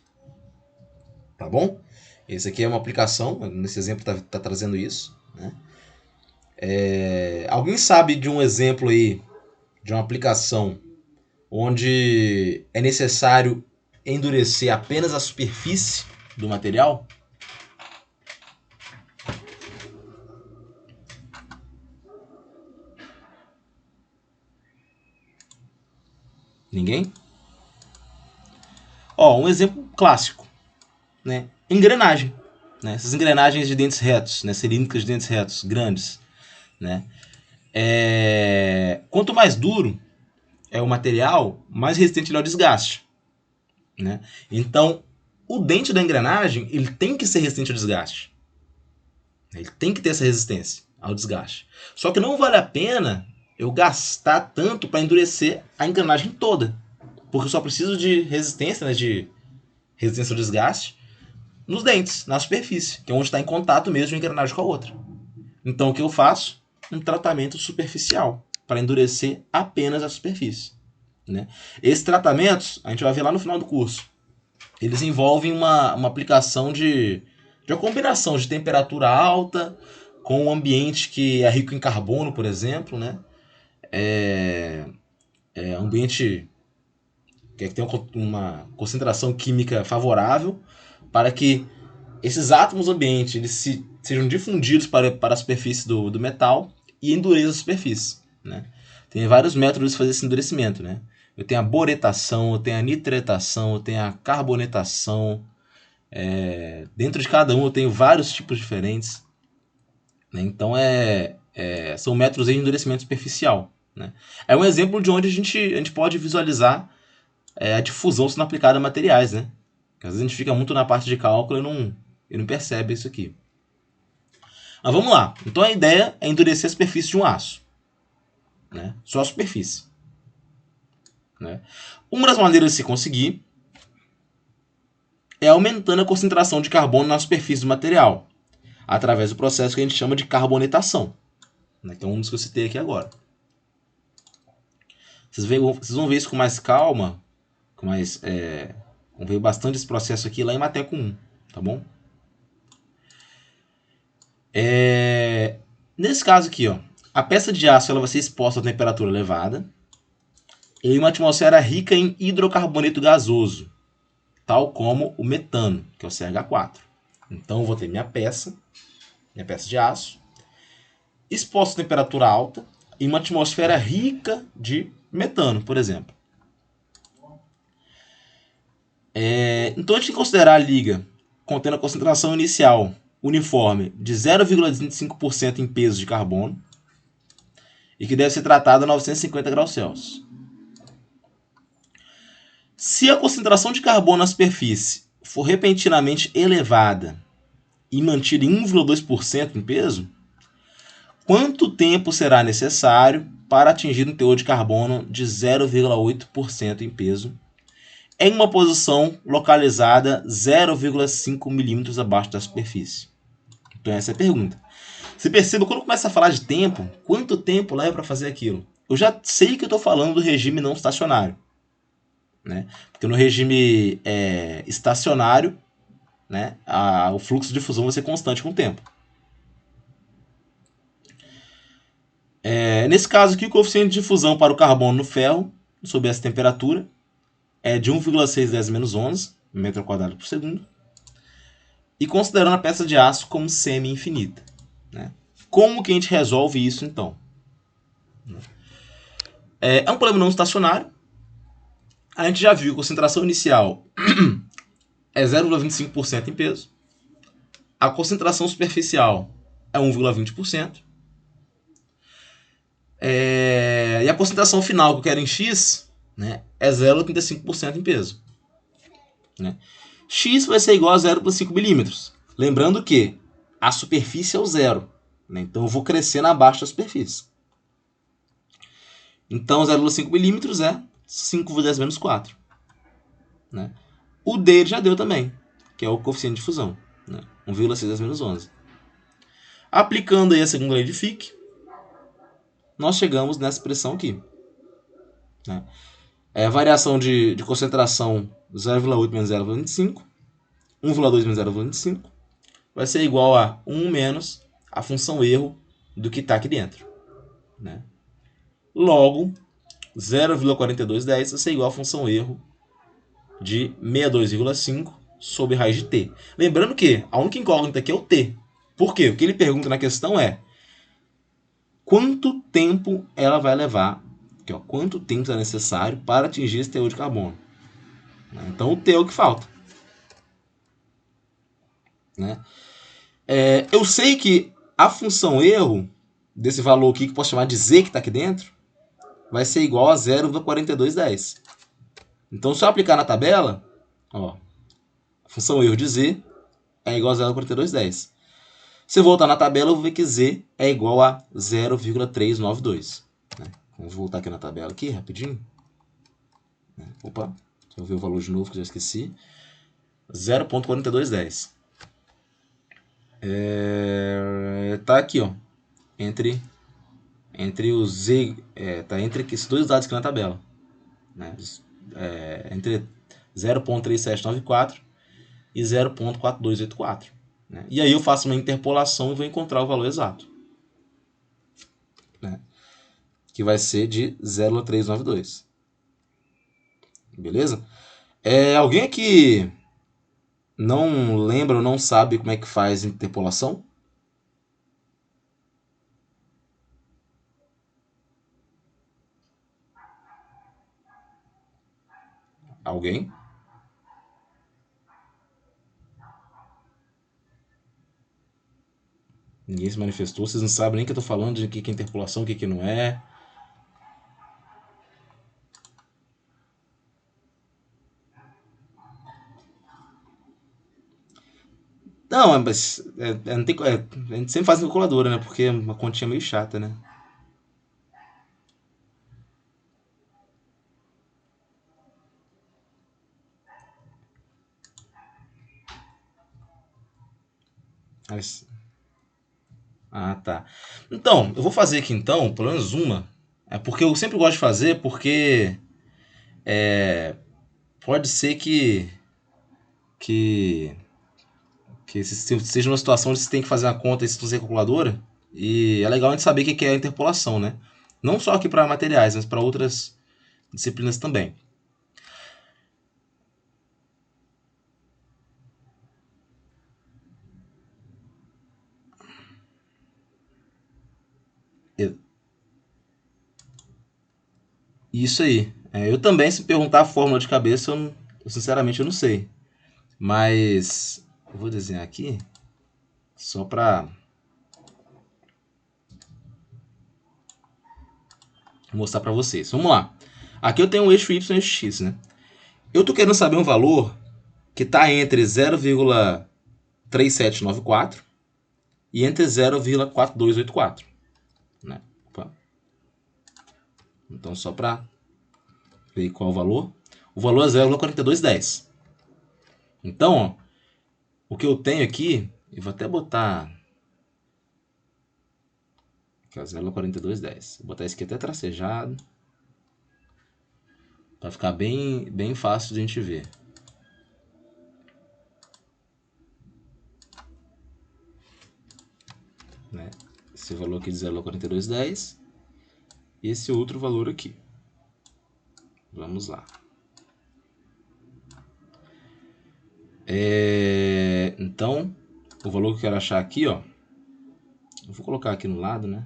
Tá bom? Esse aqui é uma aplicação, nesse exemplo está trazendo isso. Né? Alguém sabe de um exemplo aí, de uma aplicação, onde é necessário endurecer apenas a superfície do material? Ninguém? Um exemplo clássico, né? Engrenagem, né? Essas engrenagens de dentes retos, né? Cilíndricas de dentes retos, grandes, né? Quanto mais duro é o material, mais resistente ele é ao desgaste, né? Então, o dente da engrenagem ele tem que ser resistente ao desgaste. Ele tem que ter essa resistência ao desgaste. Só que não vale a pena eu gastar tanto para endurecer a engrenagem toda, porque eu só preciso de resistência, né, de resistência ao desgaste nos dentes, na superfície, que é onde está em contato mesmo de uma engrenagem com a outra. Então o que eu faço? Um tratamento superficial, para endurecer apenas a superfície. Né? Esses tratamentos, a gente vai ver lá no final do curso, eles envolvem uma aplicação de uma combinação de temperatura alta com um ambiente que é rico em carbono, por exemplo, né? Ambiente que tem uma concentração química favorável para que esses átomos ambientes eles sejam difundidos para a superfície do metal e endureça a superfície, né? Tem vários métodos de fazer esse endurecimento, né? Eu tenho a boretação, eu tenho a nitretação, eu tenho a carbonetação. Dentro de cada um eu tenho vários tipos diferentes, né? Então são métodos de endurecimento superficial, né? É um exemplo de onde a gente pode visualizar a difusão sendo aplicada a materiais, né? Porque às vezes a gente fica muito na parte de cálculo e não percebe isso aqui. Mas vamos lá. Então a ideia é endurecer a superfície de um aço, né? Só a superfície, né? Uma das maneiras de se conseguir é aumentando a concentração de carbono na superfície do material, através do processo que a gente chama de carbonetação, né? Que é um dos que eu citei aqui agora. Vocês vão ver isso com mais calma, vamos ver bastante esse processo aqui lá em Mateco 1, tá bom? Nesse caso aqui, ó, a peça de aço ela vai ser exposta a temperatura elevada em uma atmosfera rica em hidrocarboneto gasoso, tal como o metano, que é o CH4. Então eu vou ter minha peça de aço, exposta a temperatura alta em uma atmosfera rica de metano, por exemplo. Então a gente tem que considerar a liga contendo a concentração inicial uniforme de 0,25% em peso de carbono e que deve ser tratada a 950 graus Celsius. Se a concentração de carbono na superfície for repentinamente elevada e mantida em 1,2% em peso, quanto tempo será necessário para atingir um teor de carbono de 0,8% em peso em uma posição localizada 0,5 milímetros abaixo da superfície? Então essa é a pergunta. Você perceba, quando começa a falar de tempo, quanto tempo leva para fazer aquilo? Eu já sei que eu estou falando do regime não estacionário, né? Porque no regime estacionário, né, o fluxo de fusão vai ser constante com o tempo. Nesse caso aqui, o coeficiente de fusão para o carbono no ferro, sob essa temperatura, é de 1,610-11 metro quadrado por segundo, e considerando a peça de aço como semi-infinita, né? Como que a gente resolve isso, então? É um problema não estacionário. A gente já viu que a concentração inicial é 0,25% em peso. A concentração superficial é 1,20%. E a concentração final que eu quero em X, né, é 0,35% em peso, né? X vai ser igual a 0,5 milímetros. Lembrando que a superfície é o zero, né? Então eu vou crescendo abaixo da superfície. Então 0,5 milímetros é 5 vezes 10 menos 4. Né? O D já deu também, que é o coeficiente de fusão, né? 1,6 menos 11. Aplicando aí a segunda lei de Fick, nós chegamos nessa expressão aqui, né? A variação de concentração 0,8 menos 0,25, 1,2 menos 0,25, vai ser igual a 1 menos a função erro do que está aqui dentro, né? Logo, 0,4210 vai ser igual a função erro de 62,5 sobre raiz de t. Lembrando que a única incógnita aqui é o t. Por quê? O que ele pergunta na questão é quanto tempo ela vai levar, quanto tempo é necessário para atingir esse teor de carbono. Então o t é o que falta, né? Eu sei que a função erro desse valor aqui, que posso chamar de z que está aqui dentro, vai ser igual a 0,4210. Então, se eu aplicar na tabela, ó, a função erro de z é igual a 0,4210. Se eu voltar na tabela, eu vou ver que z é igual a 0,392. Né? Vamos voltar aqui na tabela aqui, rapidinho. Opa, deixa eu ver o valor de novo que eu já esqueci. 0,4210. Tá aqui, ó, entre o z, tá entre esses dois dados aqui na tabela, né? Entre 0,3794 e 0,4284, né? E aí eu faço uma interpolação e vou encontrar o valor exato, né? Que vai ser de 0,392. Beleza? Alguém aqui não lembra ou não sabe como é que faz interpolação? Alguém? Ninguém se manifestou. Vocês não sabem nem o que eu tô falando, de que é interpolação, o que não é. Não, mas não tem, a gente sempre faz calculadora, né? Porque é uma continha meio chata, né? Mas, tá. Então, eu vou fazer aqui então, pelo menos uma. É porque eu sempre gosto de fazer, porque pode ser que, que seja uma situação onde você tem que fazer uma conta e você usa a calculadora. E é legal a gente saber o que é a interpolação, né? Não só aqui para materiais, mas para outras disciplinas também. Isso aí. Eu também, se perguntar a fórmula de cabeça, sinceramente eu não sei. Mas eu vou desenhar aqui só para mostrar para vocês. Vamos lá. Aqui eu tenho o eixo y e o eixo x, né? Eu estou querendo saber um valor que está entre 0,3794 e entre 0,4284. Né? Então, só para ver qual é o valor. O valor é 0,4210. Então, ó, o que eu tenho aqui, eu vou até botar aqui, 0,4210. Vou botar isso aqui até tracejado, para ficar bem fácil de a gente ver. Né? Esse valor aqui de 0,4210 e esse outro valor aqui. Vamos lá. Então, o valor que eu quero achar aqui, ó, eu vou colocar aqui no lado, né?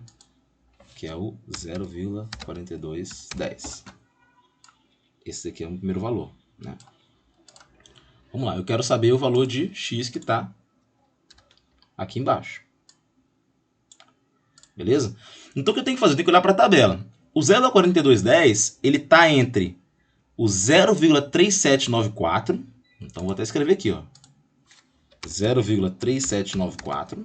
Que é o 0,4210. Esse aqui é o primeiro valor, né? Vamos lá, eu quero saber o valor de x que está aqui embaixo. Beleza? Então o que eu tenho que fazer? Eu tenho que olhar para a tabela. O 0,4210, ele está entre o 0,3794, então vou até escrever aqui, ó, 0,3794,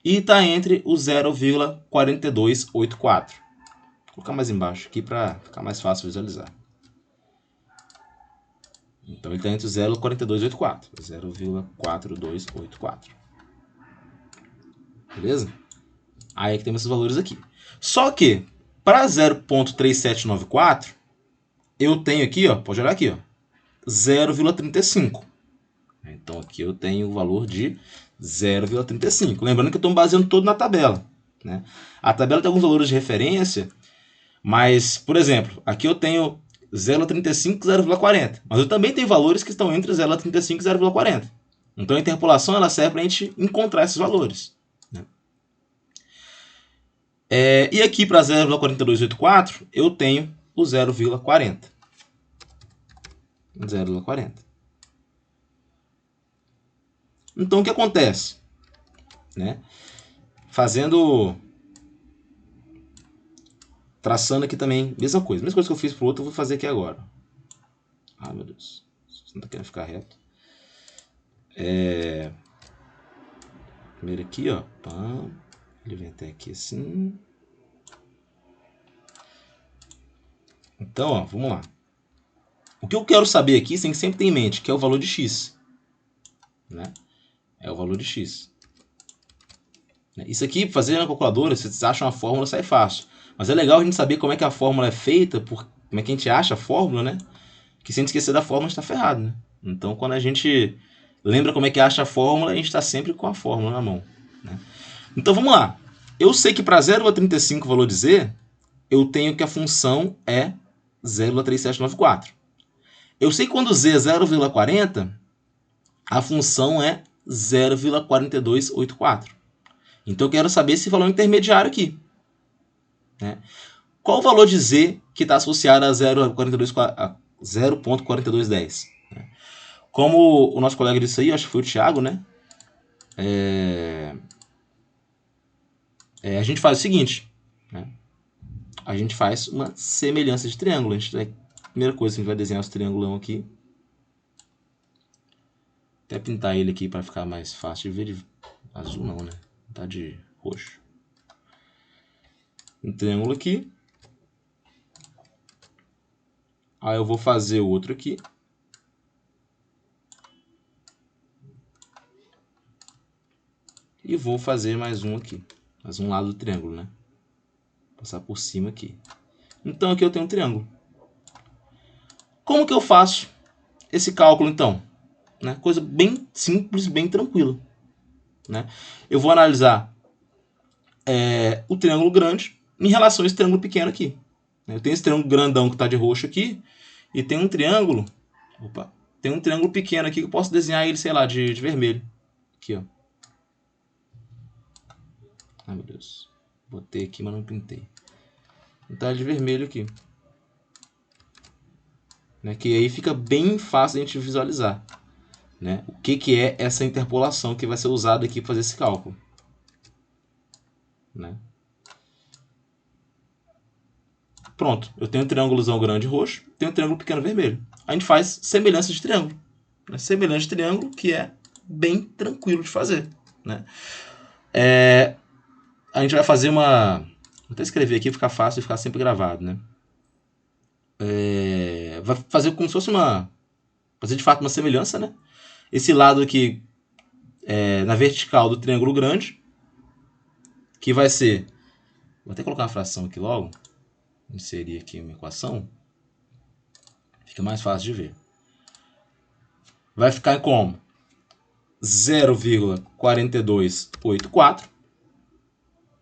e está entre o 0,4284. Vou colocar mais embaixo aqui para ficar mais fácil visualizar. Então ele está entre o 0,4284, 0,4284. Beleza? Aí que temos esses valores aqui. Só que, para 0,3794, eu tenho aqui, ó, pode olhar aqui, ó, 0,35. Então aqui eu tenho o valor de 0,35. Lembrando que eu estou me baseando todo na tabela. Né? A tabela tem alguns valores de referência, mas, por exemplo, aqui eu tenho 0,35 e 0,40. Mas eu também tenho valores que estão entre 0,35 e 0,40. Então a interpolação ela serve para a gente encontrar esses valores. Né? E aqui para 0,4284 eu tenho o 0,40. 0,40. Então o que acontece? Né? Traçando aqui também, mesma coisa que eu fiz para o outro, eu vou fazer aqui agora. Ah, meu Deus, você não está querendo ficar reto. Primeiro aqui, ó, pam, ele vem até aqui assim. Então, ó, vamos lá. O que eu quero saber aqui, você tem que sempre ter em mente, que é o valor de x. Né? É o valor de x. Isso aqui, fazer na calculadora, se vocês acham a fórmula, sai fácil. Mas é legal a gente saber como é que a fórmula é feita, como é que a gente acha a fórmula, né? Que se a gente esquecer da fórmula, a gente está ferrado, né? Então, quando a gente lembra como é que acha a fórmula, a gente está sempre com a fórmula na mão. Né? Então, vamos lá. Eu sei que para 0,35 o valor de z, eu tenho que a função é 0,3794. Eu sei que quando z é 0,40, a função é 0,4284. Então eu quero saber esse valor intermediário aqui, né? Qual o valor de z que está associado a 0,4210? Como o nosso colega disse aí, acho que foi o Thiago, né? A gente faz o seguinte, né? A gente faz uma semelhança de triângulo. A primeira coisa, a gente vai desenhar os triangulão aqui. Até pintar ele aqui para ficar mais fácil de ver. De azul não, né? Tá de roxo. Um triângulo aqui. Aí eu vou fazer outro aqui. E vou fazer mais um aqui. Mais um lado do triângulo, né? Passar por cima aqui. Então aqui eu tenho um triângulo. Como que eu faço esse cálculo então? Né? Coisa bem simples, bem tranquila. Né? Eu vou analisar o triângulo grande em relação a esse triângulo pequeno aqui. Eu tenho esse triângulo grandão que está de roxo aqui. E tem um triângulo... Opa! Tem um triângulo pequeno aqui que eu posso desenhar ele, sei lá, de vermelho. Aqui, ó. Ai, meu Deus. Botei aqui, mas não pintei. Então, de vermelho aqui. Né? Que aí fica bem fácil a gente visualizar. Né? O que é essa interpolação que vai ser usada aqui para fazer esse cálculo. Né? Pronto. Eu tenho um triângulozão grande roxo, tenho um triângulo pequeno vermelho. A gente faz semelhança de triângulo. Né? Semelhança de triângulo que é bem tranquilo de fazer. Né? A gente vai fazer uma... Vou até escrever aqui, ficar fácil e ficar sempre gravado, né? Vai fazer como se fosse uma... Fazer de fato uma semelhança, né? Esse lado aqui, na vertical do triângulo grande, que vai ser... Vou até colocar uma fração aqui logo. Inserir aqui uma equação. Fica mais fácil de ver. Vai ficar como? 0,4284,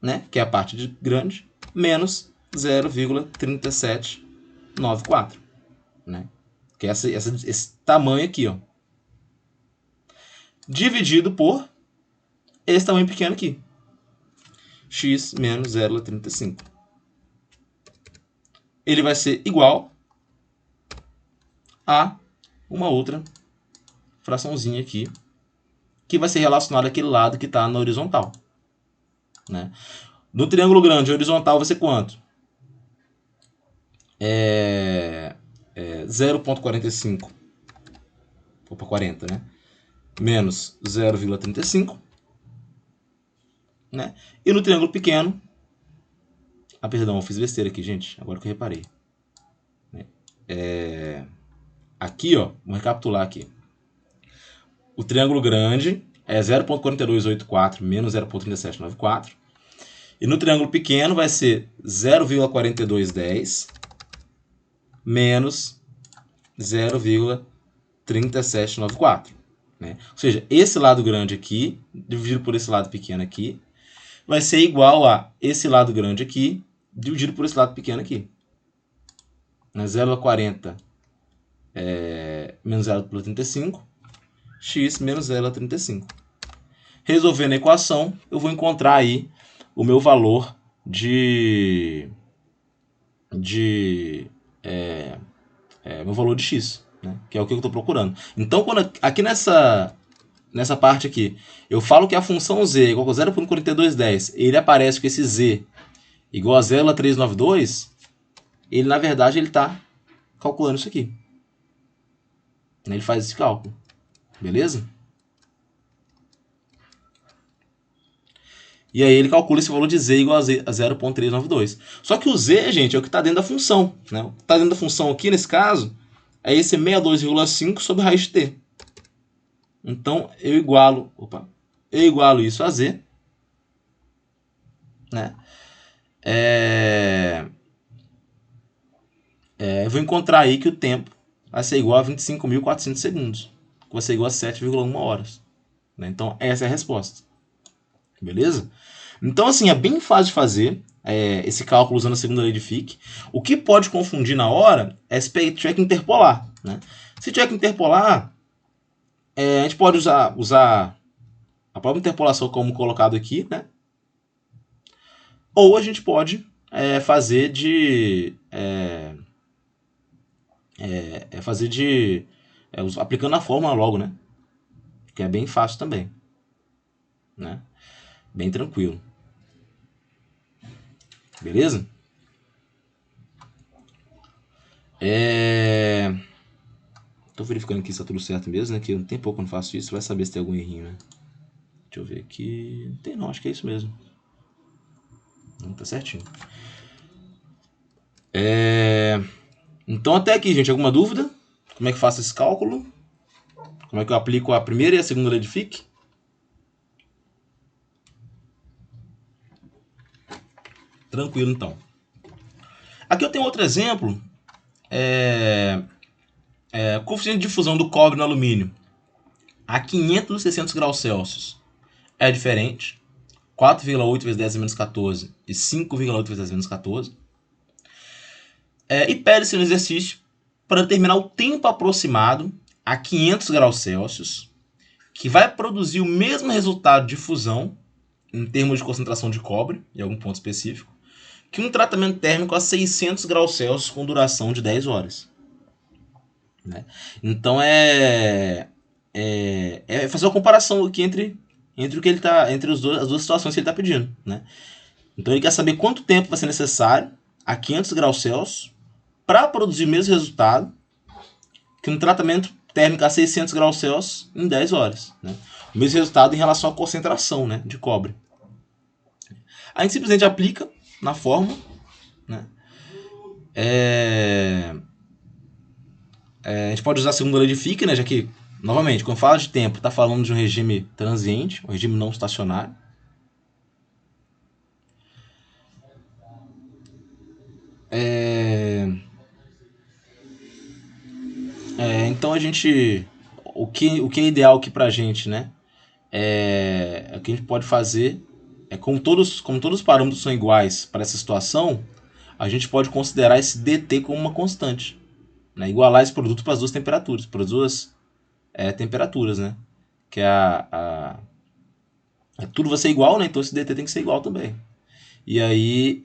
né? Que é a parte de grande, menos 0,3794, né? Que é esse tamanho aqui, ó. Dividido por esse tamanho pequeno aqui. X menos 0,35. Ele vai ser igual a uma outra fraçãozinha aqui, que vai ser relacionada àquele lado que está na horizontal. Né? No triângulo grande, a horizontal vai ser quanto? 0,45. Opa, 40, né? Menos 0,35. Né? E no triângulo pequeno... Ah, perdão, eu fiz besteira aqui, gente. Agora que eu reparei. Aqui, ó, vamos recapitular aqui. O triângulo grande é 0,4284 menos 0,3794. E no triângulo pequeno vai ser 0,4210 menos 0,3794. Né? Ou seja, esse lado grande aqui, dividido por esse lado pequeno aqui, vai ser igual a esse lado grande aqui, dividido por esse lado pequeno aqui. 0,40 menos 0,35, x menos 0,35. Resolvendo a equação, eu vou encontrar aí o meu valor meu valor de x, né? Que é o que eu estou procurando. Então, quando aqui nessa parte aqui, eu falo que a função z é igual a 0,4210, ele aparece com esse z igual a 0,392, ele na verdade ele está calculando isso aqui. Ele faz esse cálculo. Beleza? E aí ele calcula esse valor de z igual a 0,392. Só que o z, gente, é o que está dentro da função. Né? O que está dentro da função aqui, nesse caso, é esse 62,5 sobre raiz de t. Então, eu igualo isso a z. Né? Eu vou encontrar aí que o tempo vai ser igual a 25.400 segundos. Que vai ser igual a 7,1 horas. Né? Então, essa é a resposta. Beleza? Então, assim, é bem fácil de fazer esse cálculo usando a segunda lei de Fick. O que pode confundir na hora é se tiver que interpolar. Né? Se tiver que interpolar, a gente pode usar a própria interpolação como colocado aqui, né? Ou a gente pode fazer aplicando a fórmula logo, né? Que é bem fácil também, né? Bem tranquilo. Beleza? Tô verificando aqui se tá tudo certo mesmo, né? Que tem pouco que eu não faço isso, vai saber se tem algum errinho, né? Deixa eu ver aqui. Não tem não, acho que é isso mesmo. Não, tá certinho. Então até aqui, gente, alguma dúvida? Como é que eu faço esse cálculo? Como é que eu aplico a primeira e a segunda lei de Fick? Tranquilo, então. Aqui eu tenho outro exemplo. Coeficiente de difusão do cobre no alumínio a 500 e 600 graus Celsius é diferente. 4,8 vezes 10 a menos 14 e 5,8 vezes 10 a menos 14. E pede-se no exercício para determinar o tempo aproximado a 500 graus Celsius, que vai produzir o mesmo resultado de fusão, em termos de concentração de cobre, em algum ponto específico, que um tratamento térmico a 600 graus Celsius com duração de 10 horas. Né? Então é fazer uma comparação aqui entre o que ele tá, entre as duas situações que ele está pedindo. Né? Então ele quer saber quanto tempo vai ser necessário a 500 graus Celsius para produzir o mesmo resultado que um tratamento térmico a 600 graus Celsius em 10 horas. Né? O mesmo resultado em relação à concentração, né, de cobre. A gente simplesmente aplica na fórmula. Né? A gente pode usar a segunda lei de Fick, né, já que, novamente, quando fala de tempo, está falando de um regime transiente, um regime não estacionário. Então a gente, o que é ideal aqui para a gente, né, o que a gente pode fazer como todos os parâmetros são iguais para essa situação, a gente pode considerar esse dt como uma constante, né, igualar esse produto para as duas temperaturas, né, que tudo vai ser igual, né, então esse dt tem que ser igual também. E aí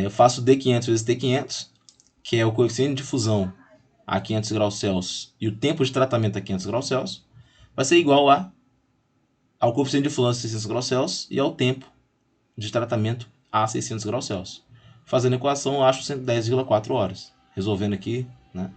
eu faço d500 vezes t500, que é o coeficiente de fusão a 500 graus Celsius e o tempo de tratamento a 500 graus Celsius, vai ser igual ao coeficiente de fusão a 600 graus Celsius e ao tempo de tratamento a 600 graus Celsius. Fazendo a equação, eu acho 110,4 horas. Resolvendo aqui, né?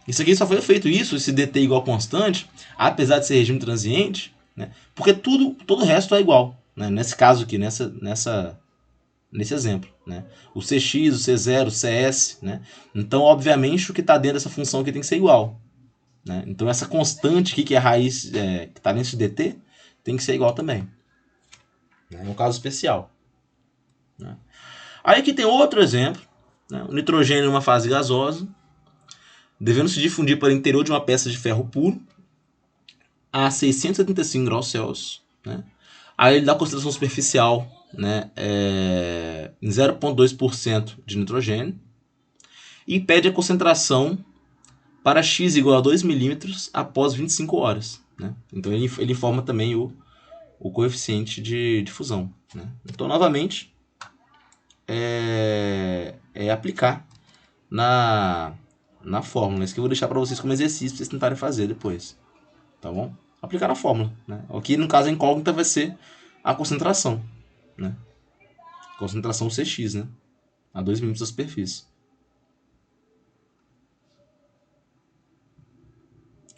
Isso aqui só foi feito esse dt igual constante, apesar de ser regime transiente, né? Porque todo o resto é igual. Né? Nesse caso aqui, nesse exemplo, né? O cx, o c0, o cs, né? Então, obviamente, o que está dentro dessa função aqui tem que ser igual, né? Então, essa constante aqui, que é a raiz que está nesse dt, tem que ser igual também. É um caso especial. Né? Aí aqui tem outro exemplo, né? O nitrogênio em uma fase gasosa, devendo se difundir para o interior de uma peça de ferro puro a 675 graus Celsius, né? Aí ele dá a concentração superficial, né, em 0,2% de nitrogênio e pede a concentração para x igual a 2 milímetros após 25 horas. Né? Então ele informa também o coeficiente de fusão. Né? Então, novamente, aplicar na fórmula. Isso que eu vou deixar para vocês como exercício para vocês tentarem fazer depois. Tá bom? Aplicar na fórmula. Né? Aqui, no caso, a incógnita vai ser a concentração. Né? Concentração Cx, né? A 2 milímetros da superfície.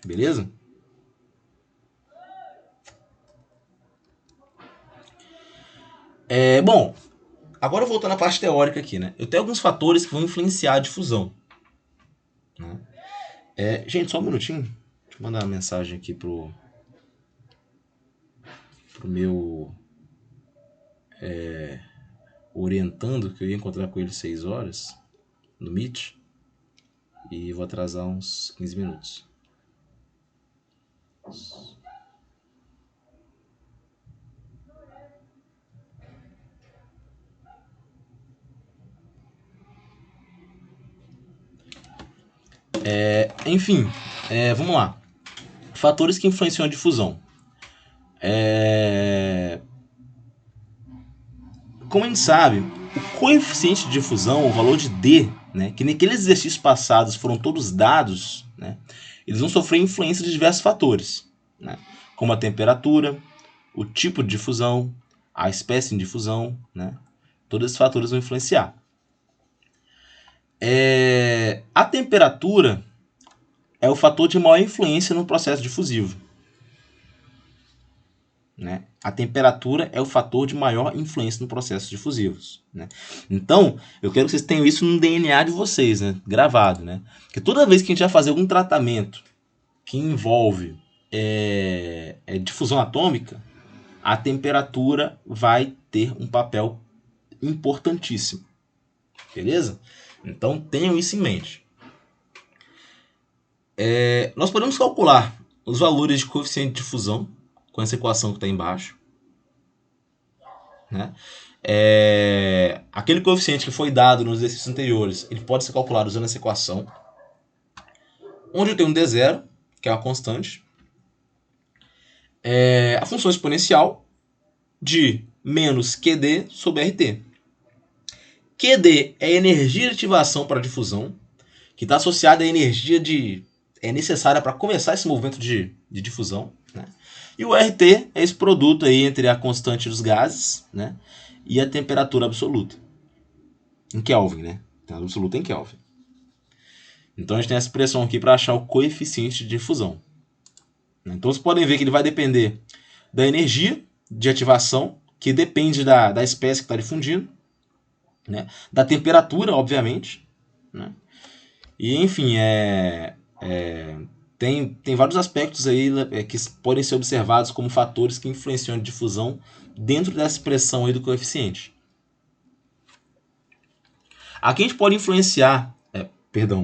Beleza? Bom, agora voltando à parte teórica aqui, né? Eu tenho alguns fatores que vão influenciar a difusão. Né? Gente, só um minutinho. Deixa eu mandar uma mensagem aqui pro meu orientando, que eu ia encontrar com ele 6 horas no Meet. E vou atrasar uns 15 minutos. Enfim, Vamos lá. Fatores que influenciam a difusão. Como a gente sabe, o coeficiente de difusão, o valor de D, né, que naqueles exercícios passados foram todos dados, né, eles vão sofrer influência de diversos fatores, né, como a temperatura, o tipo de difusão, a espécie de difusão, né, todos esses fatores vão influenciar. A temperatura é o fator de maior influência no processo difusivo. Né? A temperatura é o fator de maior influência no processo difusivos. Né? Então, eu quero que vocês tenham isso no DNA de vocês, né? Gravado. Né? Porque toda vez que a gente vai fazer algum tratamento que envolve difusão atômica, a temperatura vai ter um papel importantíssimo. Beleza? Então, tenham isso em mente. Nós podemos calcular os valores de coeficiente de difusão com essa equação que está embaixo. Né? Aquele coeficiente que foi dado nos exercícios anteriores, ele pode ser calculado usando essa equação, onde eu tenho um D0, que é uma constante, a função exponencial de menos QD sobre RT. QD é a energia de ativação para a difusão, que está associada à energia necessária para começar esse movimento de difusão. Né? E o RT é esse produto aí entre a constante dos gases, né, e a temperatura absoluta. Em Kelvin, né? Temperatura absoluta em Kelvin. Então a gente tem essa expressão aqui para achar o coeficiente de difusão. Então vocês podem ver que ele vai depender da energia de ativação, que depende da espécie que está difundindo, né? Da temperatura, obviamente. Né? E enfim, tem vários aspectos aí que podem ser observados como fatores que influenciam a difusão dentro dessa expressão aí do coeficiente. Aqui a gente pode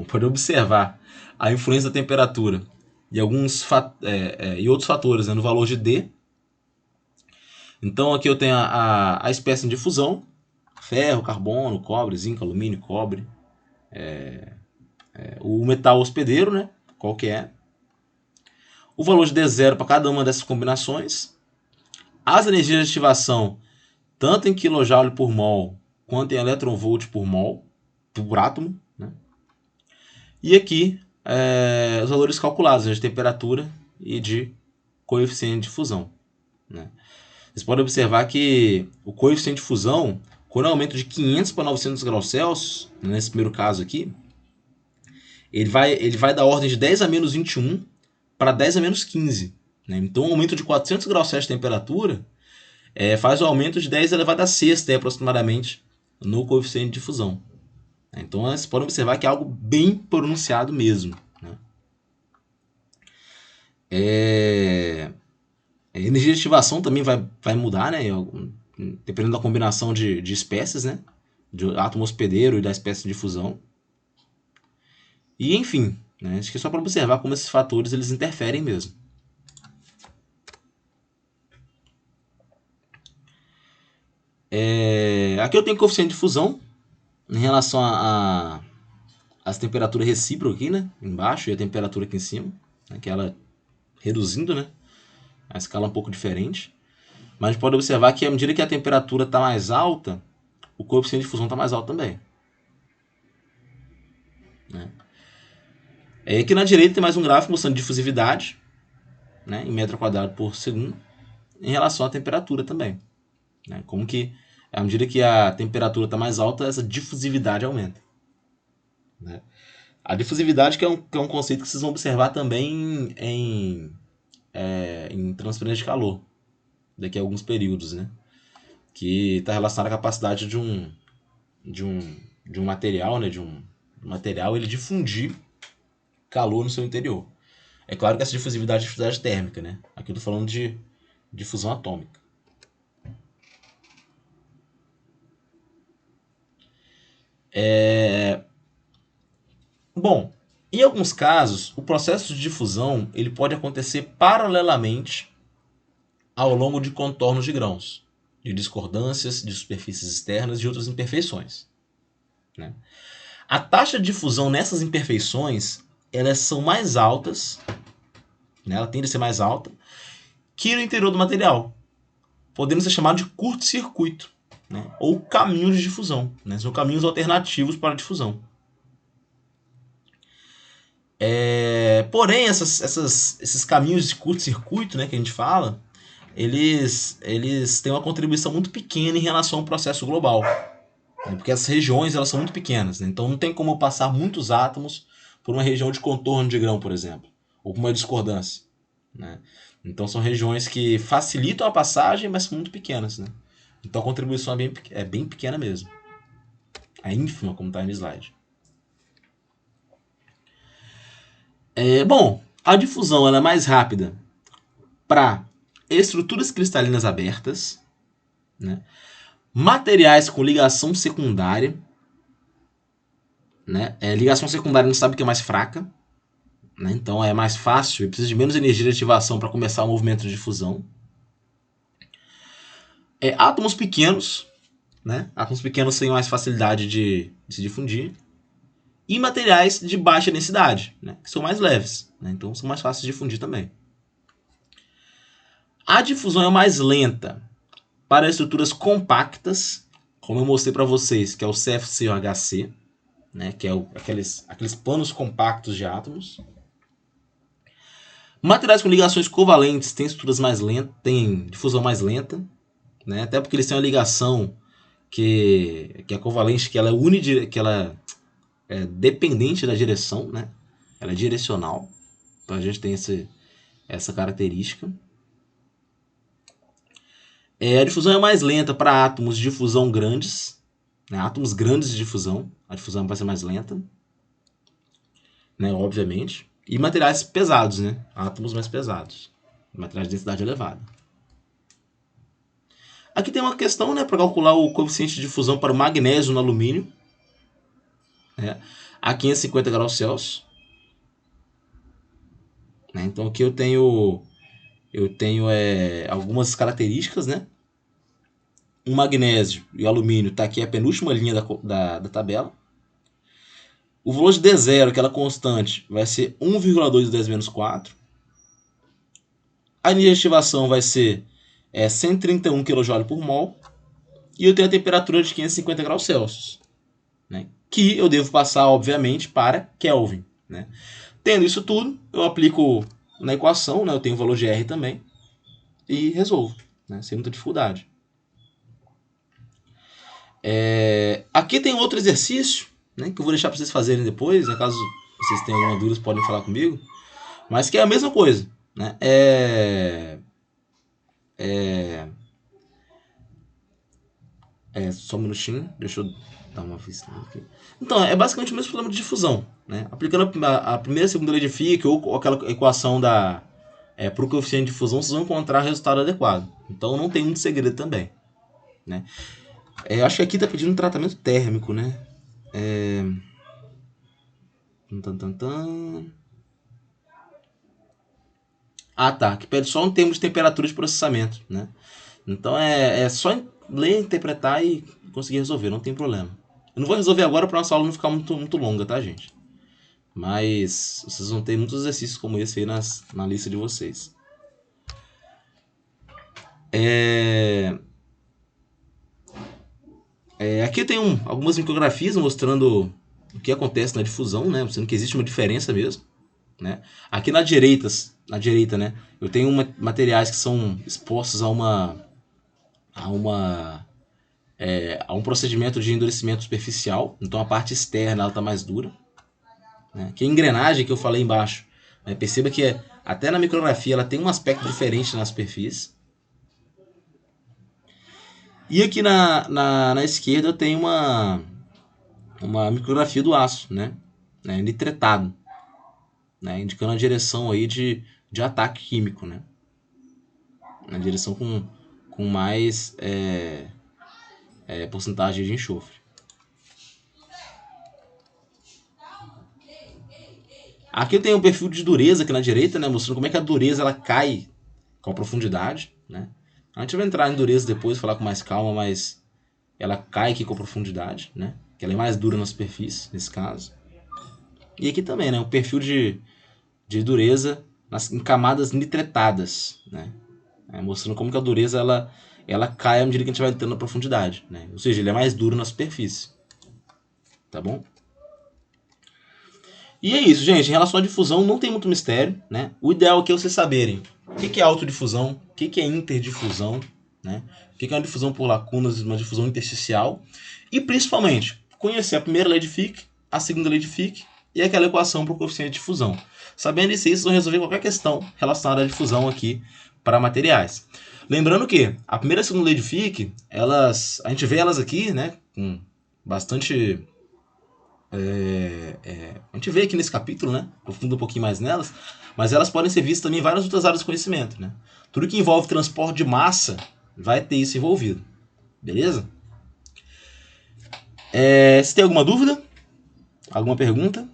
pode observar a influência da temperatura e e outros fatores, né, no valor de D. Então aqui eu tenho a espécie de difusão: ferro, carbono, cobre, zinco, alumínio, cobre. O metal hospedeiro, né, qual que é. O valor de D0 para cada uma dessas combinações. As energias de ativação, tanto em kJ por mol quanto em eletronvolt por mol, por átomo. Né? E aqui os valores calculados, né, de temperatura e de coeficiente de fusão. Né? Vocês podem observar que o coeficiente de fusão, quando aumenta de 500 para 900 graus Celsius, nesse primeiro caso aqui, ele vai da ordem de 10 a menos 21 para 10 a menos 15. Né? Então, um aumento de 400 graus Celsius de temperatura faz o aumento de 10 elevado a sexta, aproximadamente, no coeficiente de fusão. Então, vocês podem observar que é algo bem pronunciado mesmo. Né? A energia de ativação também vai mudar, né? Dependendo da combinação de espécies, né? Do átomo hospedeiro e da espécie de fusão. E, enfim, né? Acho que é só para observar como esses fatores eles interferem mesmo. Aqui eu tenho o coeficiente de fusão em relação às temperaturas recíprocas aqui, né? Embaixo, e a temperatura aqui em cima, né? Que ela reduzindo, né? A escala é um pouco diferente. Mas a gente pode observar que à medida que a temperatura está mais alta, o coeficiente de fusão está mais alto também. Né? Aqui na direita tem mais um gráfico mostrando difusividade, né, em metro quadrado por segundo, em relação à temperatura também. Né? Como que, à medida que a temperatura está mais alta, essa difusividade aumenta. Né? A difusividade que é um conceito que vocês vão observar também em transferência de calor, daqui a alguns períodos, né? Que está relacionado à capacidade de um material, né? De um material ele difundir calor no seu interior. É claro que essa difusividade é difusividade térmica, né? Aqui eu estou falando de difusão atômica. Bom, em alguns casos, o processo de difusão ele pode acontecer paralelamente ao longo de contornos de grãos, de discordâncias, de superfícies externas e outras imperfeições. Né? A taxa de difusão nessas imperfeições elas são mais altas, né? Ela tende a ser mais alta que no interior do material, podendo ser chamado de curto-circuito, né? Ou caminho de difusão, né? São caminhos alternativos para a difusão. Porém, esses caminhos de curto-circuito, né, que a gente fala, eles têm uma contribuição muito pequena em relação ao processo global, né? Porque as regiões elas são muito pequenas, né? Então não tem como passar muitos átomos por uma região de contorno de grão, por exemplo, ou por uma discordância, né? Então são regiões que facilitam a passagem, mas são muito pequenas, né? Então a contribuição é bem pequena mesmo. É ínfima, como está aí no slide. Bom, a difusão ela é mais rápida para estruturas cristalinas abertas, né? Materiais com ligação secundária, né? Ligação secundária não sabe que é mais fraca, né? Então é mais fácil, precisa de menos energia de ativação para começar o movimento de difusão. Átomos pequenos, né? Átomos pequenos têm mais facilidade de se difundir. E materiais de baixa densidade, né? Que são mais leves, né? Então são mais fáceis de difundir também. A difusão é mais lenta para estruturas compactas, como eu mostrei para vocês, que é o CFC ou HC, né? Que é aqueles panos compactos de átomos. Materiais com ligações covalentes têm estruturas mais lentas, têm difusão mais lenta, né? Até porque eles têm uma ligação que é covalente, que ela é dependente da direção, né? Ela é direcional. Então a gente tem essa característica. A difusão é mais lenta para átomos de difusão grandes, né? Átomos grandes de difusão, a difusão vai ser mais lenta, né? Obviamente. E materiais pesados, né? Átomos mais pesados, materiais de densidade elevada. Aqui tem uma questão, né, para calcular o coeficiente de difusão para o magnésio no alumínio, né, a 550 graus Celsius. Né? Então aqui eu tenho algumas características, né? O magnésio e o alumínio está aqui a penúltima linha da tabela. O valor de D0, aquela constante, vai ser 1,2 10 menos 4. A energia de ativação vai ser 131 kJ por mol. E eu tenho a temperatura de 550 graus Celsius, né? Que eu devo passar, obviamente, para Kelvin, né? Tendo isso tudo, eu aplico na equação, né? Eu tenho o valor de R também. E resolvo, né? Sem muita dificuldade. Aqui tem outro exercício, né, que eu vou deixar para vocês fazerem depois, né, caso vocês tenham alguma dúvida, podem falar comigo, mas que é a mesma coisa, né? Só um minutinho, deixa eu dar uma vista aqui. Então, é basicamente o mesmo problema de difusão, né? Aplicando a primeira e segunda lei de Fick ou aquela equação para o coeficiente de difusão, vocês vão encontrar o resultado adequado. Então, não tem muito segredo também, né? Acho que aqui está pedindo um tratamento térmico, né? Tá. Que pede só um termo de temperatura de processamento, né? Então é só ler, interpretar e conseguir resolver, não tem problema. Eu não vou resolver agora para nossa aula não ficar muito, muito longa, tá, gente? Mas vocês vão ter muitos exercícios como esse aí na lista de vocês. Aqui eu tenho algumas micrografias mostrando o que acontece na difusão, né? Mostrando que existe uma diferença mesmo, né? Aqui na direita, né? Eu tenho materiais que são expostos a um procedimento de endurecimento superficial. Então a parte externa está mais dura, né? Aqui a engrenagem que eu falei embaixo, né? Perceba que até na micrografia ela tem um aspecto diferente na superfície. E aqui na esquerda eu tenho uma micrografia do aço, né? Nitretado, né? Indicando a direção aí de ataque químico, né? Na direção com mais porcentagem de enxofre. Aqui eu tenho um perfil de dureza aqui na direita, né? Mostrando como é que a dureza ela cai com a profundidade, né? A gente vai entrar em dureza depois, falar com mais calma, mas ela cai aqui com a profundidade, né? Que ela é mais dura na superfície, nesse caso. E aqui também, né? O perfil de dureza em camadas nitretadas, né? Mostrando como que a dureza ela cai à medida que a gente vai entrando na profundidade, né? Ou seja, ele é mais duro na superfície. Tá bom? E é isso, gente. Em relação à difusão, não tem muito mistério, né? O ideal aqui é vocês saberem o que é autodifusão, o que é interdifusão, né? O que é uma difusão por lacunas e uma difusão intersticial. E, principalmente, conhecer a primeira lei de Fick, a segunda lei de Fick e aquela equação para o coeficiente de difusão. Sabendo isso, vocês vão resolver qualquer questão relacionada à difusão aqui para materiais. Lembrando que a primeira e a segunda lei de Fick, a gente vê elas aqui, né, com bastante... a gente vê aqui nesse capítulo, né, aprofunda um pouquinho mais nelas, mas elas podem ser vistas também em várias outras áreas do conhecimento, né? Tudo que envolve transporte de massa vai ter isso envolvido, beleza? Se tem alguma dúvida? Alguma pergunta?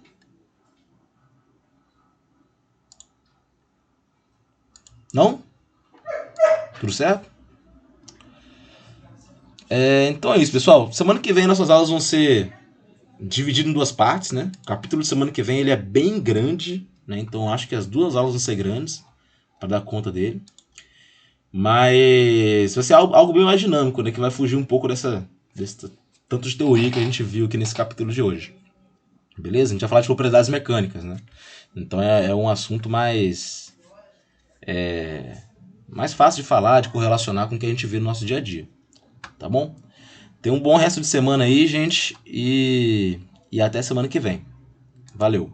Não? Tudo certo? Então é isso, pessoal. Semana que vem nossas aulas vão ser divididas em duas partes, né? O capítulo de semana que vem ele é bem grande, né? Então acho que as duas aulas vão ser grandes para dar conta dele. Mas vai ser algo bem mais dinâmico, né? Que vai fugir um pouco desse tanto de teoria que a gente viu aqui nesse capítulo de hoje. Beleza? A gente vai falar de propriedades mecânicas, né? Então é um assunto mais fácil de falar, de correlacionar com o que a gente vê no nosso dia a dia. Tá bom? Tenha um bom resto de semana aí, gente. E até semana que vem. Valeu!